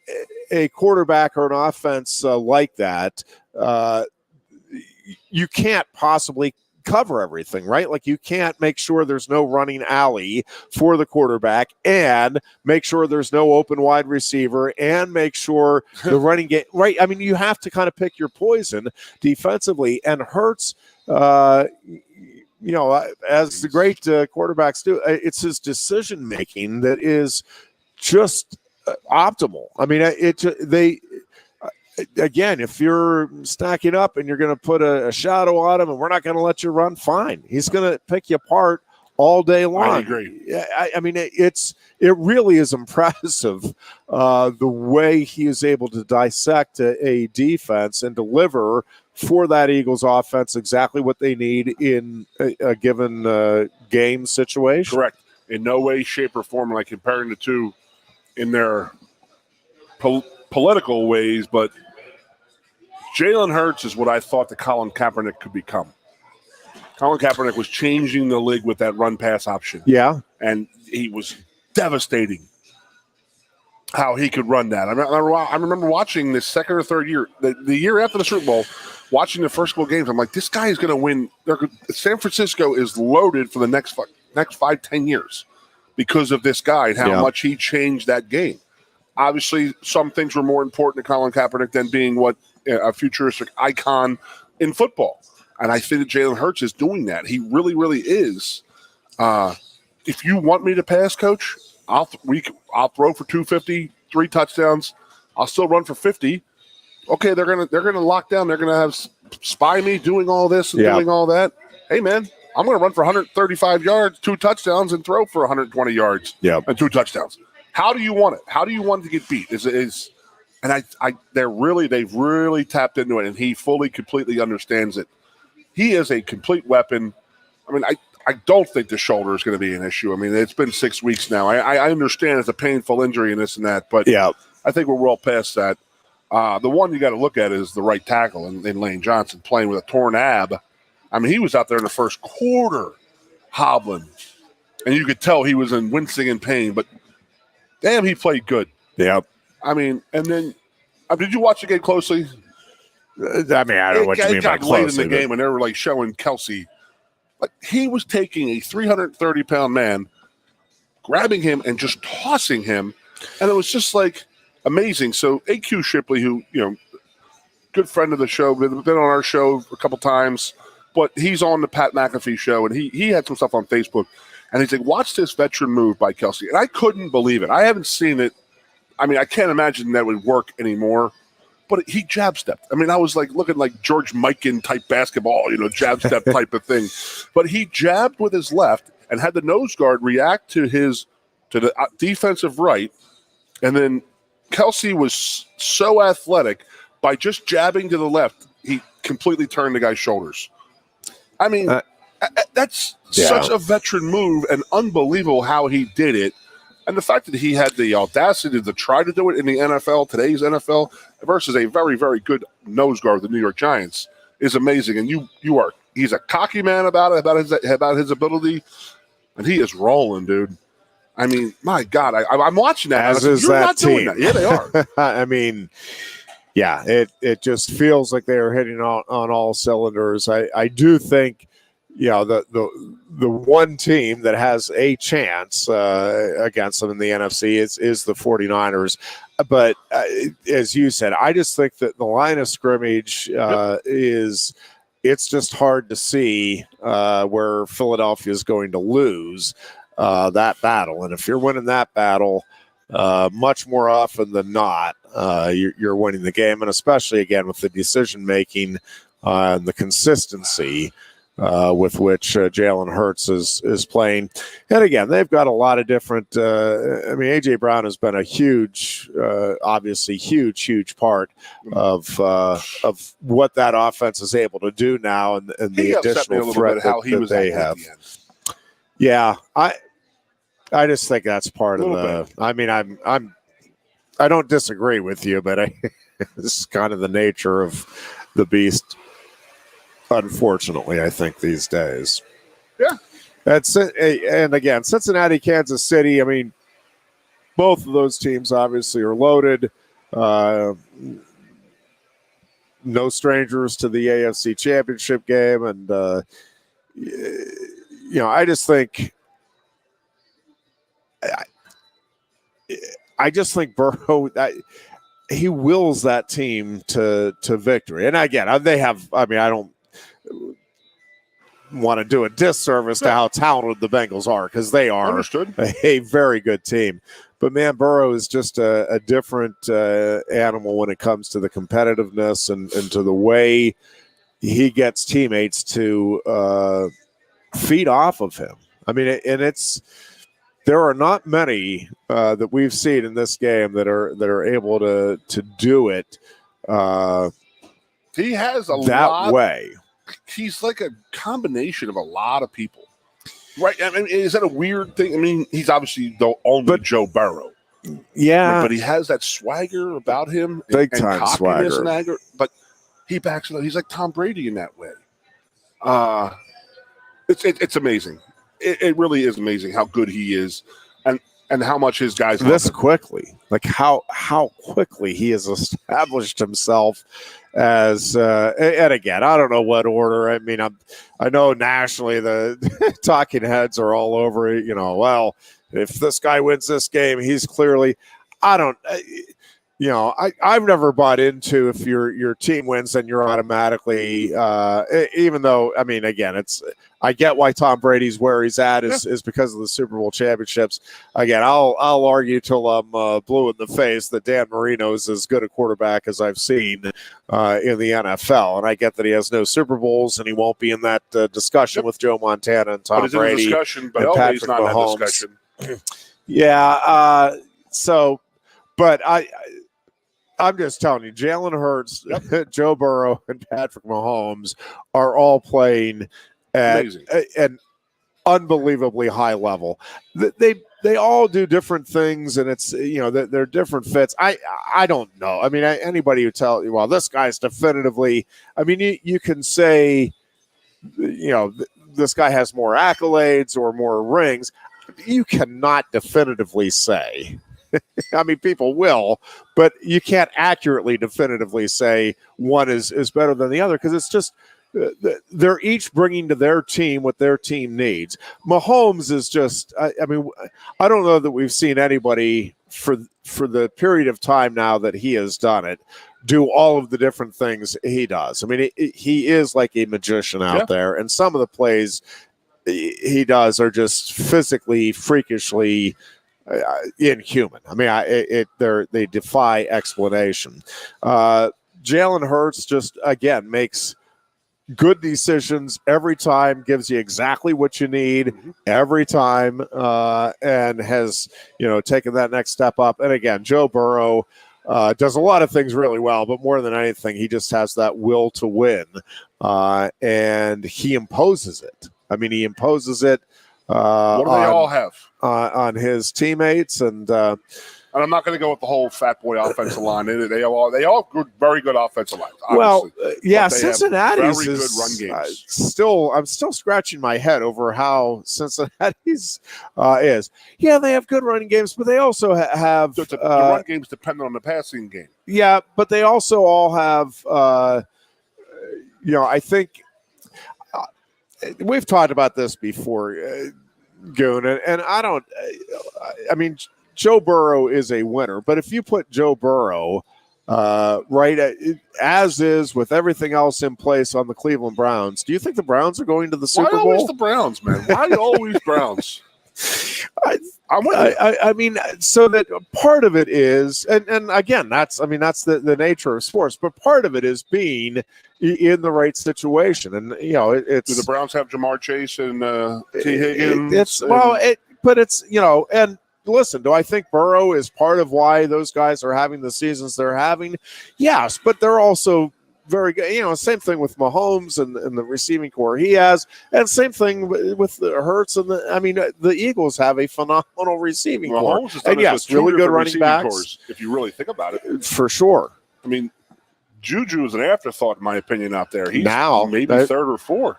a quarterback or an offense like that, you can't possibly cover everything, right? Like you can't make sure there's no running alley for the quarterback and make sure there's no open wide receiver and make sure the running game, right? I mean, you have to kind of pick your poison defensively, and Hurts, as the great quarterbacks do, it's his decision making that is just optimal. I mean, again, if you're stacking up and you're going to put a shadow on him and we're not going to let you run, fine. He's going to pick you apart all day long. I agree. I mean, it really is impressive the way he is able to dissect a defense and deliver for that Eagles offense exactly what they need in a given game situation. Correct. In no way, shape, or form am I comparing the two in their political ways, but Jalen Hurts is what I thought that Colin Kaepernick could become. Colin Kaepernick was changing the league with that run-pass option. Yeah. And he was devastating how he could run that. I remember watching this second or third year, the year after the Super Bowl, watching the first couple games. I'm like, this guy is going to win. San Francisco is loaded for the next 5-10 years because of this guy and how much he changed that game. Obviously, some things were more important to Colin Kaepernick than being a futuristic icon in football. And I think that Jalen Hurts is doing that. He really, really is. If you want me to pass, Coach, I'll throw for 250, 3 touchdowns. I'll still run for 50. Okay, they're gonna lock down. They're gonna have spy me doing all this and doing all that. Hey, man, I'm gonna run for 135 yards, 2 touchdowns, and throw for 120 yards and 2 touchdowns. How do you want it? How do you want it to get beat? They've really tapped into it, and he fully, completely understands it. He is a complete weapon. I mean, I don't think the shoulder is going to be an issue. I mean, it's been 6 weeks now. I understand it's a painful injury and this and that, but I think we're well past that. The one you got to look at is the right tackle in Lane Johnson playing with a torn ab. I mean, he was out there in the first quarter hobbling, and you could tell he was wincing in pain, but damn, he played good. Yeah. I mean, and then did you watch the game closely? I mean, I don't know what you mean by closely. Late in the game, and they were like showing Kelsey. Like, he was taking a 330-pound man, grabbing him and just tossing him, and it was just like amazing. So AQ Shipley, who, good friend of the show, been on our show a couple times, but he's on the Pat McAfee show, and he had some stuff on Facebook, and he's like, watch this veteran move by Kelsey. And I couldn't believe it. I haven't seen it. I mean, I can't imagine that would work anymore. But he jab stepped. I mean, I was like looking like George Mikan type basketball, jab step type of thing. But he jabbed with his left and had the nose guard react to the defensive right. And then Kelsey was so athletic, by just jabbing to the left, he completely turned the guy's shoulders. I mean, that's such a veteran move, and unbelievable how he did it. And the fact that he had the audacity to try to do it in the NFL, today's NFL, versus a very, very good nose guard, the New York Giants, is amazing. And he's a cocky man about his ability, and he is rolling, dude. I mean, my God, I'm watching that. As is You're that not team. doing that. Yeah, they are. I mean, yeah, it just feels like they are hitting on all cylinders. I do think, the one team that has a chance against them in the NFC is the 49ers. But as you said, I just think that the line of scrimmage it's just hard to see where Philadelphia is going to lose that battle. And if you're winning that battle, much more often than not, you're winning the game. And especially, again, with the decision-making and the consistency with which Jalen Hurts is playing. And again, they've got a lot of different A.J. Brown has been a huge, obviously huge part of what that offense is able to do now and the additional threat that they have. Yeah, I just think that's part of the – I mean, I don't disagree with you, but this is kind of the nature of the beast, unfortunately, I think, these days. Yeah. And again, Cincinnati, Kansas City, I mean, both of those teams obviously are loaded. No strangers to the AFC Championship Game. And, I just think – I just think Burrow, he wills that team to victory. And again, they have, I don't want to do a disservice to how talented the Bengals are, because they are a very good team. But man, Burrow is just a different animal when it comes to the competitiveness and to the way he gets teammates to feed off of him. I mean, there are not many that we've seen in this game that are able to do it. He has that way. He's like a combination of a lot of people, right? I mean, is that a weird thing? I mean, he's obviously the only Joe Burrow. Yeah, but he has that swagger about him, big time swagger. And anger, but he backs it up. He's like Tom Brady in that way. It's amazing. It really is amazing how good he is, and how much his guys this quickly, like how quickly he has established himself as. And again, I don't know what order. I mean, I know nationally the talking heads are all over it. Well, if this guy wins this game, he's clearly. I don't. I've never bought into if your team wins, then you're automatically, even though, I mean, again, I get why Tom Brady's where he's at is because of the Super Bowl championships. Again, I'll argue till I'm blue in the face that Dan Marino is as good a quarterback as I've seen in the NFL. And I get that he has no Super Bowls and he won't be in that discussion with Joe Montana and Tom Brady. But it's in the discussion, but Patrick not Mahomes. In that discussion. Yeah. But I'm just telling you, Jalen Hurts, Joe Burrow, and Patrick Mahomes are all playing at an unbelievably high level. They all do different things, and it's they're different fits. I don't know. I mean, anybody who tells you, well, this guy's definitively. I mean, you can say, this guy has more accolades or more rings. You cannot definitively say. I mean, people will, but you can't accurately, definitively say one is better than the other, because it's just they're each bringing to their team what their team needs. Mahomes is just, I mean, I don't know that we've seen anybody for the period of time now that he has done it, do all of the different things he does. I mean, he is like a magician out there, and some of the plays he does are just physically, freakishly inhuman. I mean, they defy explanation. Jalen Hurts just, again, makes good decisions every time, gives you exactly what you need every time, and has, taken that next step up. And again, Joe Burrow does a lot of things really well, but more than anything, he just has that will to win, and he imposes it. I mean, he imposes it. What do they all have? On his teammates, and And I'm not going to go with the whole fat boy offensive line. They all good, very good offensive lines. Obviously. Well, yeah, Cincinnati's very is good run games. I'm still scratching my head over how Cincinnati's is. Yeah, they have good running games, but they also have the run games depend on the passing game. Yeah, but they also all have, I think we've talked about this before, Goon, and I mean, Joe Burrow is a winner, but if you put Joe Burrow as is with everything else in place on the Cleveland Browns, do you think the Browns are going to the Super Bowl? Why always the Browns, man? Why always Browns? I mean, so that part of it is, and again, that's the nature of sports, but part of it is being in the right situation, and it's. Do the Browns have Jamar Chase and T. Higgins? And listen, do I think Burrow is part of why those guys are having the seasons they're having? Yes, but they're also very good. Same thing with Mahomes and the receiving core he has, and same thing with the Hurts and the Eagles have a phenomenal receiving core, and yes, really good running backs. Cores, if you really think about it, for sure. I mean, Juju is an afterthought, in my opinion, out there. He's now maybe third or fourth.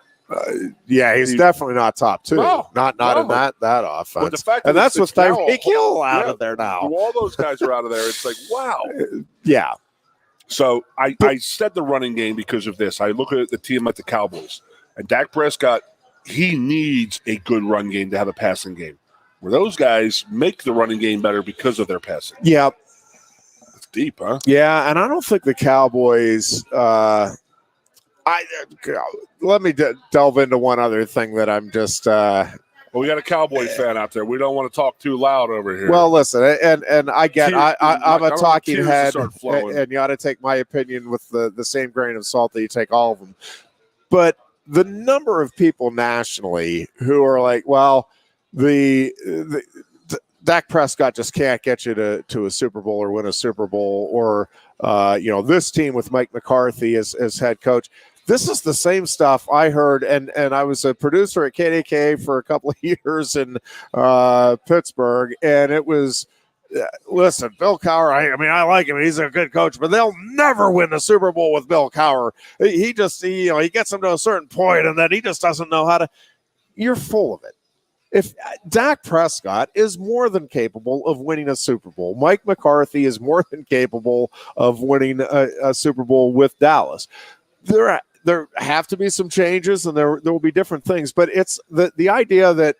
He's definitely not top two. Not in that offense. But the fact and that's with Tyreek Hill out of of there now. All those guys are out of there. It's like, wow. Yeah. So I said the running game because of this. I look at the team like the Cowboys. And Dak Prescott, he needs a good run game to have a passing game. Where those guys make the running game better because of their passing. Yeah. It's deep, huh? Yeah, and I don't think the Cowboys let me delve into one other thing that I'm just well, we got a Cowboy fan out there. We don't want to talk too loud over here. Well, listen, and I get I'm a talking head, and you ought to take my opinion with the same grain of salt that you take all of them. But the number of people nationally who are like, well, the Dak Prescott just can't get you to a Super Bowl or win a Super Bowl, or this team with Mike McCarthy as head coach. This is the same stuff I heard, and I was a producer at KDK for a couple of years in Pittsburgh, and it was, listen, Bill Cowher, I like him. He's a good coach, but they'll never win the Super Bowl with Bill Cowher. He just, he gets them to a certain point, and then he just doesn't know how to. You're full of it. If Dak Prescott is more than capable of winning a Super Bowl, Mike McCarthy is more than capable of winning a Super Bowl with Dallas. There have to be some changes, and there will be different things, but it's the idea that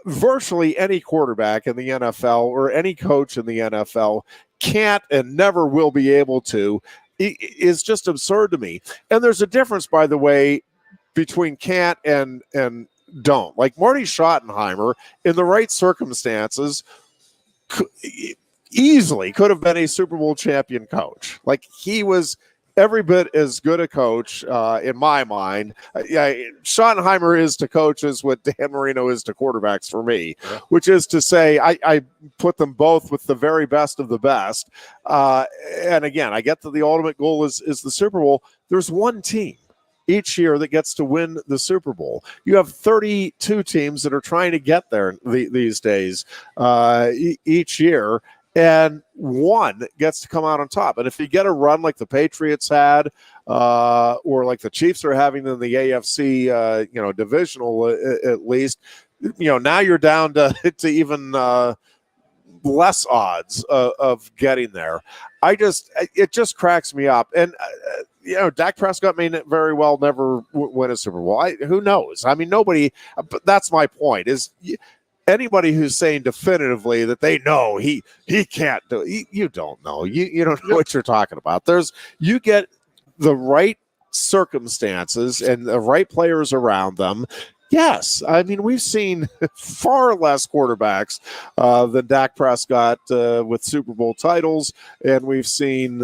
virtually any quarterback in the NFL or any coach in the NFL can't and never will be able to is just absurd to me. And there's a difference, by the way, between can't and don't. Like Marty Schottenheimer, in the right circumstances, easily could have been a Super Bowl champion coach. Like, he was every bit as good a coach in my mind. Schottenheimer is to coaches what Dan Marino is to quarterbacks for me, which is to say I put them both with the very best of the best. And again, I get that the ultimate goal is the Super Bowl. There's one team each year that gets to win the Super Bowl. You have 32 teams that are trying to get there these days each year. And one gets to come out on top. And if you get a run like the Patriots had, or like the Chiefs are having in the AFC, divisional at least, now you're down to even less odds of getting there. It just cracks me up. And Dak Prescott may very well never win a Super Bowl. Who knows? I mean, nobody. But that's my point. Is anybody who's saying definitively that they know he can't do it, you don't know. You don't know what you're talking about. You get the right circumstances and the right players around them. Yes, I mean, we've seen far less quarterbacks than Dak Prescott with Super Bowl titles, and we've seen,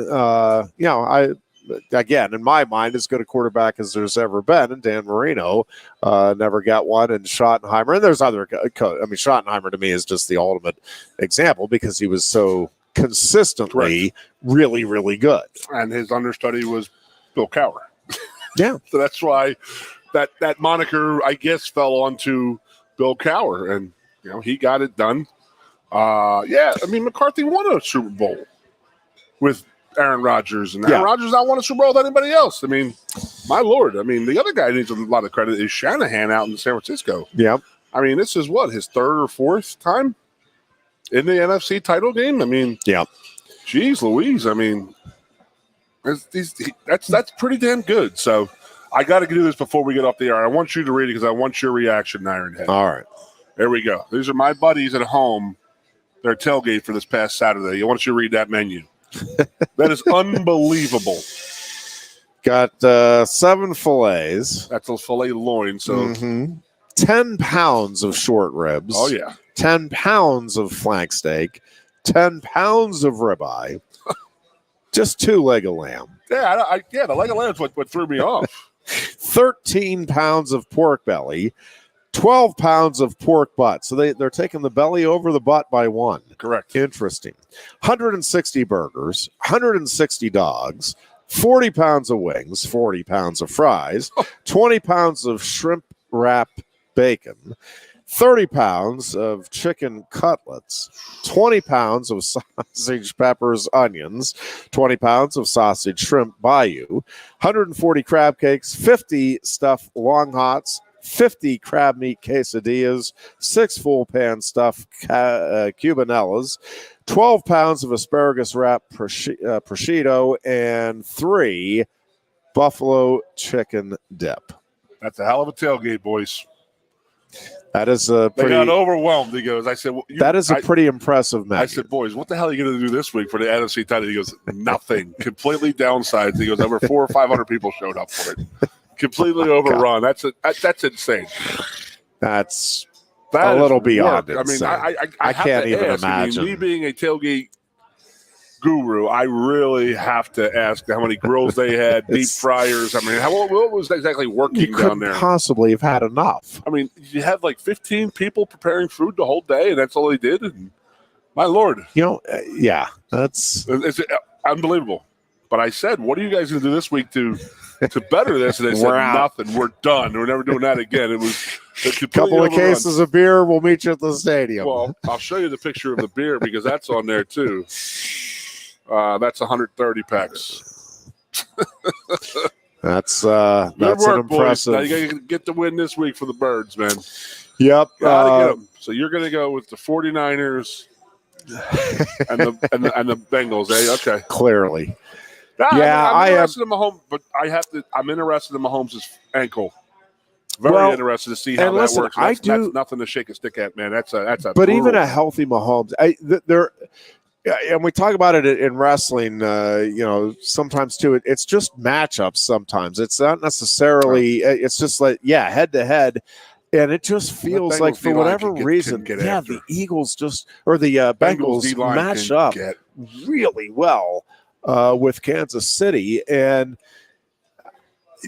again, in my mind, as good a quarterback as there's ever been, and Dan Marino never got one, and Schottenheimer, and there's other Schottenheimer to me is just the ultimate example because he was so consistently really, really good. And his understudy was Bill Cowher. Yeah. So that's why that moniker, I guess, fell onto Bill Cowher, and he got it done. Yeah, I mean, McCarthy won a Super Bowl with Aaron Rodgers, and Aaron Rodgers not won a Super Bowl with anybody else. I mean, my Lord. I mean, the other guy who needs a lot of credit is Shanahan out in San Francisco. Yeah. I mean, this is his third or fourth time in the NFC title game? I mean, geez Louise. I mean, that's pretty damn good. So I got to do this before we get off the air. I want you to read it because I want your reaction, Ironhead. All right. There we go. These are my buddies at home. Their tailgate for this past Saturday. I want you to read that menu. That is unbelievable. Got 7 fillets. That's a filet loin. So 10 pounds of short ribs. Oh, yeah. 10 pounds of flank steak. 10 pounds of ribeye. Just 2 leg of lamb. Yeah, the leg of lamb is what threw me off. 13 pounds of pork belly. 12 pounds of pork butt. So they're taking the belly over the butt by 1. Correct. Interesting. 160 burgers, 160 dogs, 40 pounds of wings, 40 pounds of fries, 20 pounds of shrimp wrap bacon, 30 pounds of chicken cutlets, 20 pounds of sausage, peppers, onions, 20 pounds of sausage, shrimp, bayou, 140 crab cakes, 50 stuffed long hots, 50 crab meat quesadillas, 6 full pan stuffed cubanellas, 12 pounds of asparagus wrap prosciutto, and 3 buffalo chicken dip. That's a hell of a tailgate, boys. That is a pretty. They got overwhelmed. He goes, I said, well, that is a pretty impressive match. I said, boys, what the hell are you going to do this week for the NFC title? He goes, nothing. Completely downsides. He goes, over 400 or 500 people showed up for it. Completely overrun. That's insane. That's a little beyond it. I mean, I can't even imagine. I mean, me being a tailgate guru, I really have to ask how many grills they had, deep fryers. I mean, what was exactly working down there? Possibly have had enough. I mean, you had like 15 people preparing food the whole day, and that's all they did. And my Lord, that's it's unbelievable. But I said, what are you guys going to do this week to better this? And they said, nothing. We're done. We're never doing that again. It was a couple of cases of beer. We'll meet you at the stadium. Well, I'll show you the picture of the beer because that's on there too. That's 130 packs. That's an impressive. Boys. Now you got to get the win this week for the Birds, man. Yep. Gotta get them. So you're going to go with the 49ers and the Bengals, eh? Okay. Clearly. I'm interested in Mahomes, but I'm interested in Mahomes' ankle. Very interested to see how that works. That's nothing to shake a stick at, man. That's a. But brutal. even a healthy Mahomes, and we talk about it in wrestling. Sometimes too. It's just matchups. Sometimes it's not necessarily. It's just like head to head. And it just feels like for whatever reason, the Eagles or the Bengals match up really well with Kansas City. And,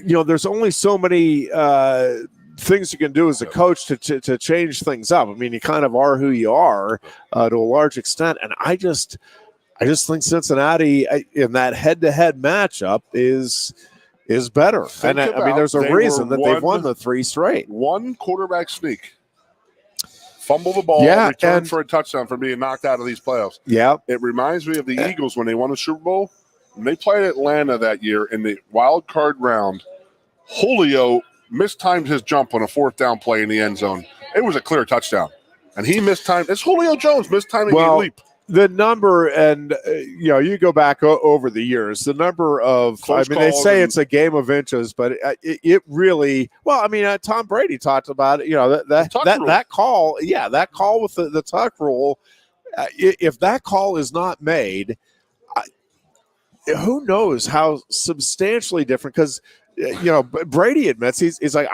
there's only so many things you can do as a coach to change things up. I mean, you kind of are who you are to a large extent. And I just think Cincinnati in that head-to-head matchup is better. And I mean, there's a reason that they've won the 3 straight. One quarterback sneak. Fumble the ball, return for a touchdown for being knocked out of these playoffs. Yeah. It reminds me of the Eagles when they won the Super Bowl. When they played Atlanta that year in the wild card round, Julio mistimed his jump on a 4th down play in the end zone. It was a clear touchdown. And he mistimed. It's Julio Jones mistiming a leap. The number, and you go back over the years, the number of, they say it's a game of inches, but it really, Tom Brady talked about it, that call, that call with the tuck rule, if that call is not made, who knows how substantially different, because, Brady admits, he's like,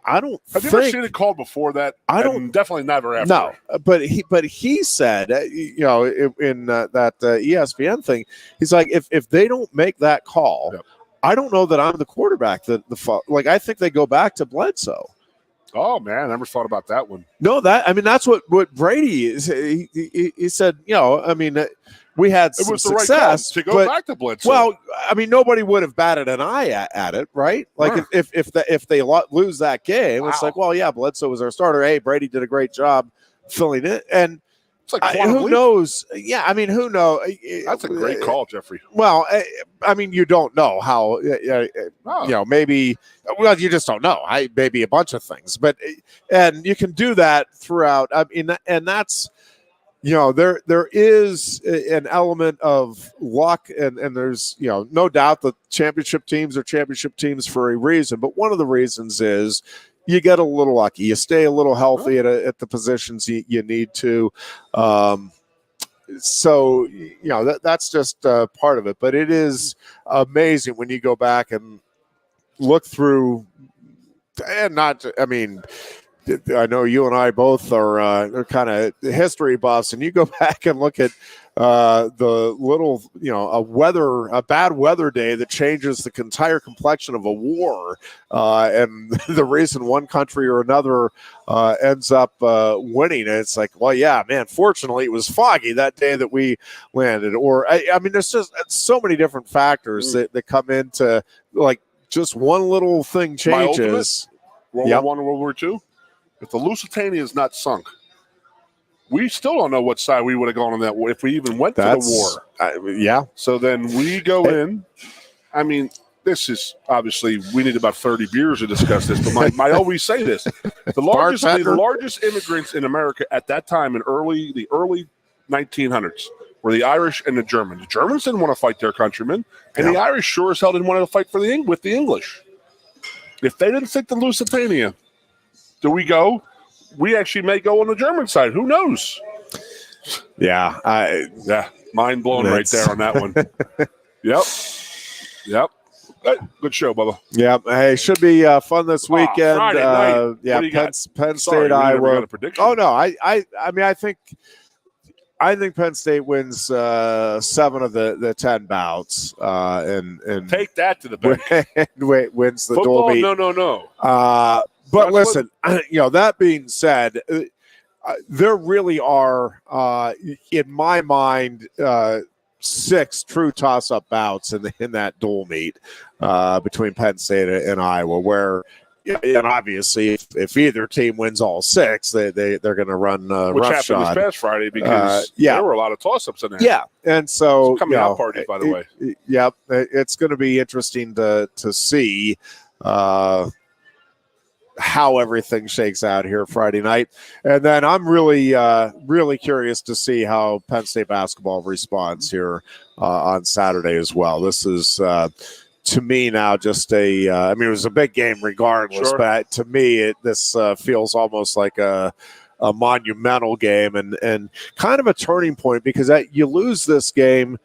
I've never seen it called before that. Definitely never after. No, but he said, in that ESPN thing, he's like, if they don't make that call, I don't know that I'm the quarterback. I think they go back to Bledsoe. Oh man, I never thought about that one. No, that's what Brady is. He said, we had some success to go back to Bledsoe. Well, nobody would have batted an eye at it, right? Like if they lose that game, it's like, Bledsoe was our starter. Hey, Brady did a great job filling it, and It's like quantum who leap. knows? Yeah, I mean, who knows? That's a great call, Jeffrey. Well, I mean, you don't know how. Maybe. Well, you just don't know. Maybe a bunch of things, and you can do that throughout. I mean, and that's. There is an element of luck, and there's, no doubt that championship teams are championship teams for a reason. But one of the reasons is you get a little lucky. You stay a little healthy at the positions you need to. So, that's just part of it. But it is amazing when you go back and look through, and I know you and I both are kind of history buffs, and you go back and look at the little, a bad weather day that changes the entire complexion of a war, and the reason one country or another ends up winning. And it's like, well, yeah, man, fortunately it was foggy that day that we landed. Or, I mean, there's just so many different factors that come into, like, just one little thing changes. World War I and World War II. If the Lusitania is not sunk, we still don't know what side we would have gone on that war if we even went to the war. Yeah. So then we go in. I mean, this is obviously we need about 30 beers to discuss this, but I always say this: the largest immigrants in America at that time in the early 1900s were the Irish and the Germans. The Germans didn't want to fight their countrymen, and the Irish sure as hell didn't want to fight with the English. If they didn't sink the Lusitania, do we go? We actually may go on the German side. Who knows? Yeah. Mind blown right there on that one. Yep. Good show, Bubba. Yeah. Hey, should be fun this weekend. Friday night. Yeah. Sorry, Penn State, Iowa. A prediction. Oh no. I think Penn State wins 7 of the 10 bouts, and take that to the bank. Wins the Football, Dolby. No. But listen, that being said, there really are, in my mind, 6 true toss-up bouts in that dual meet between Penn State and Iowa, where, and obviously, if either team wins all 6, they're going to run which roughshod. happened this past Friday because there were a lot of toss-ups in there. Yeah, and so it's coming out party, by the way. Yep, it's going to be interesting to see how everything shakes out here Friday night. And then I'm really curious to see how Penn State basketball responds here on Saturday as well. This is, to me now, just it was a big game regardless, but to me, this feels almost like a monumental game and kind of a turning point because you lose this game,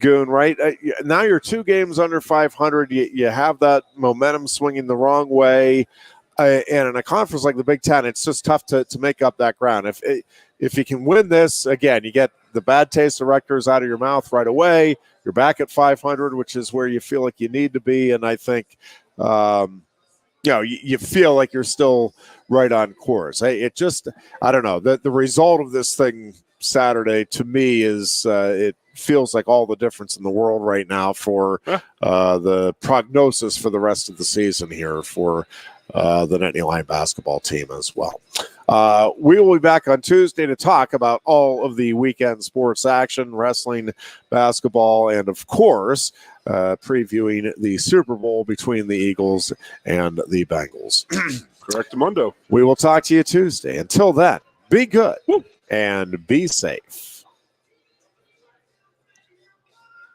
Goon, right? Now you're 2 games under 500. You have that momentum swinging the wrong way. And in a conference like the Big Ten, it's just tough to make up that ground. If you can win this, again, you get the bad taste of Rutgers out of your mouth right away. You're back at 500, which is where you feel like you need to be. And I think, you feel like you're still right on course. I don't know. The result of this thing Saturday, to me, is it feels like all the difference in the world right now for the prognosis for the rest of the season here for the Nittany Lion basketball team as well. We will be back on Tuesday to talk about all of the weekend sports action, wrestling, basketball, and of course, previewing the Super Bowl between the Eagles and the Bengals. Correctamundo. We will talk to you Tuesday. Until then, be good and be safe.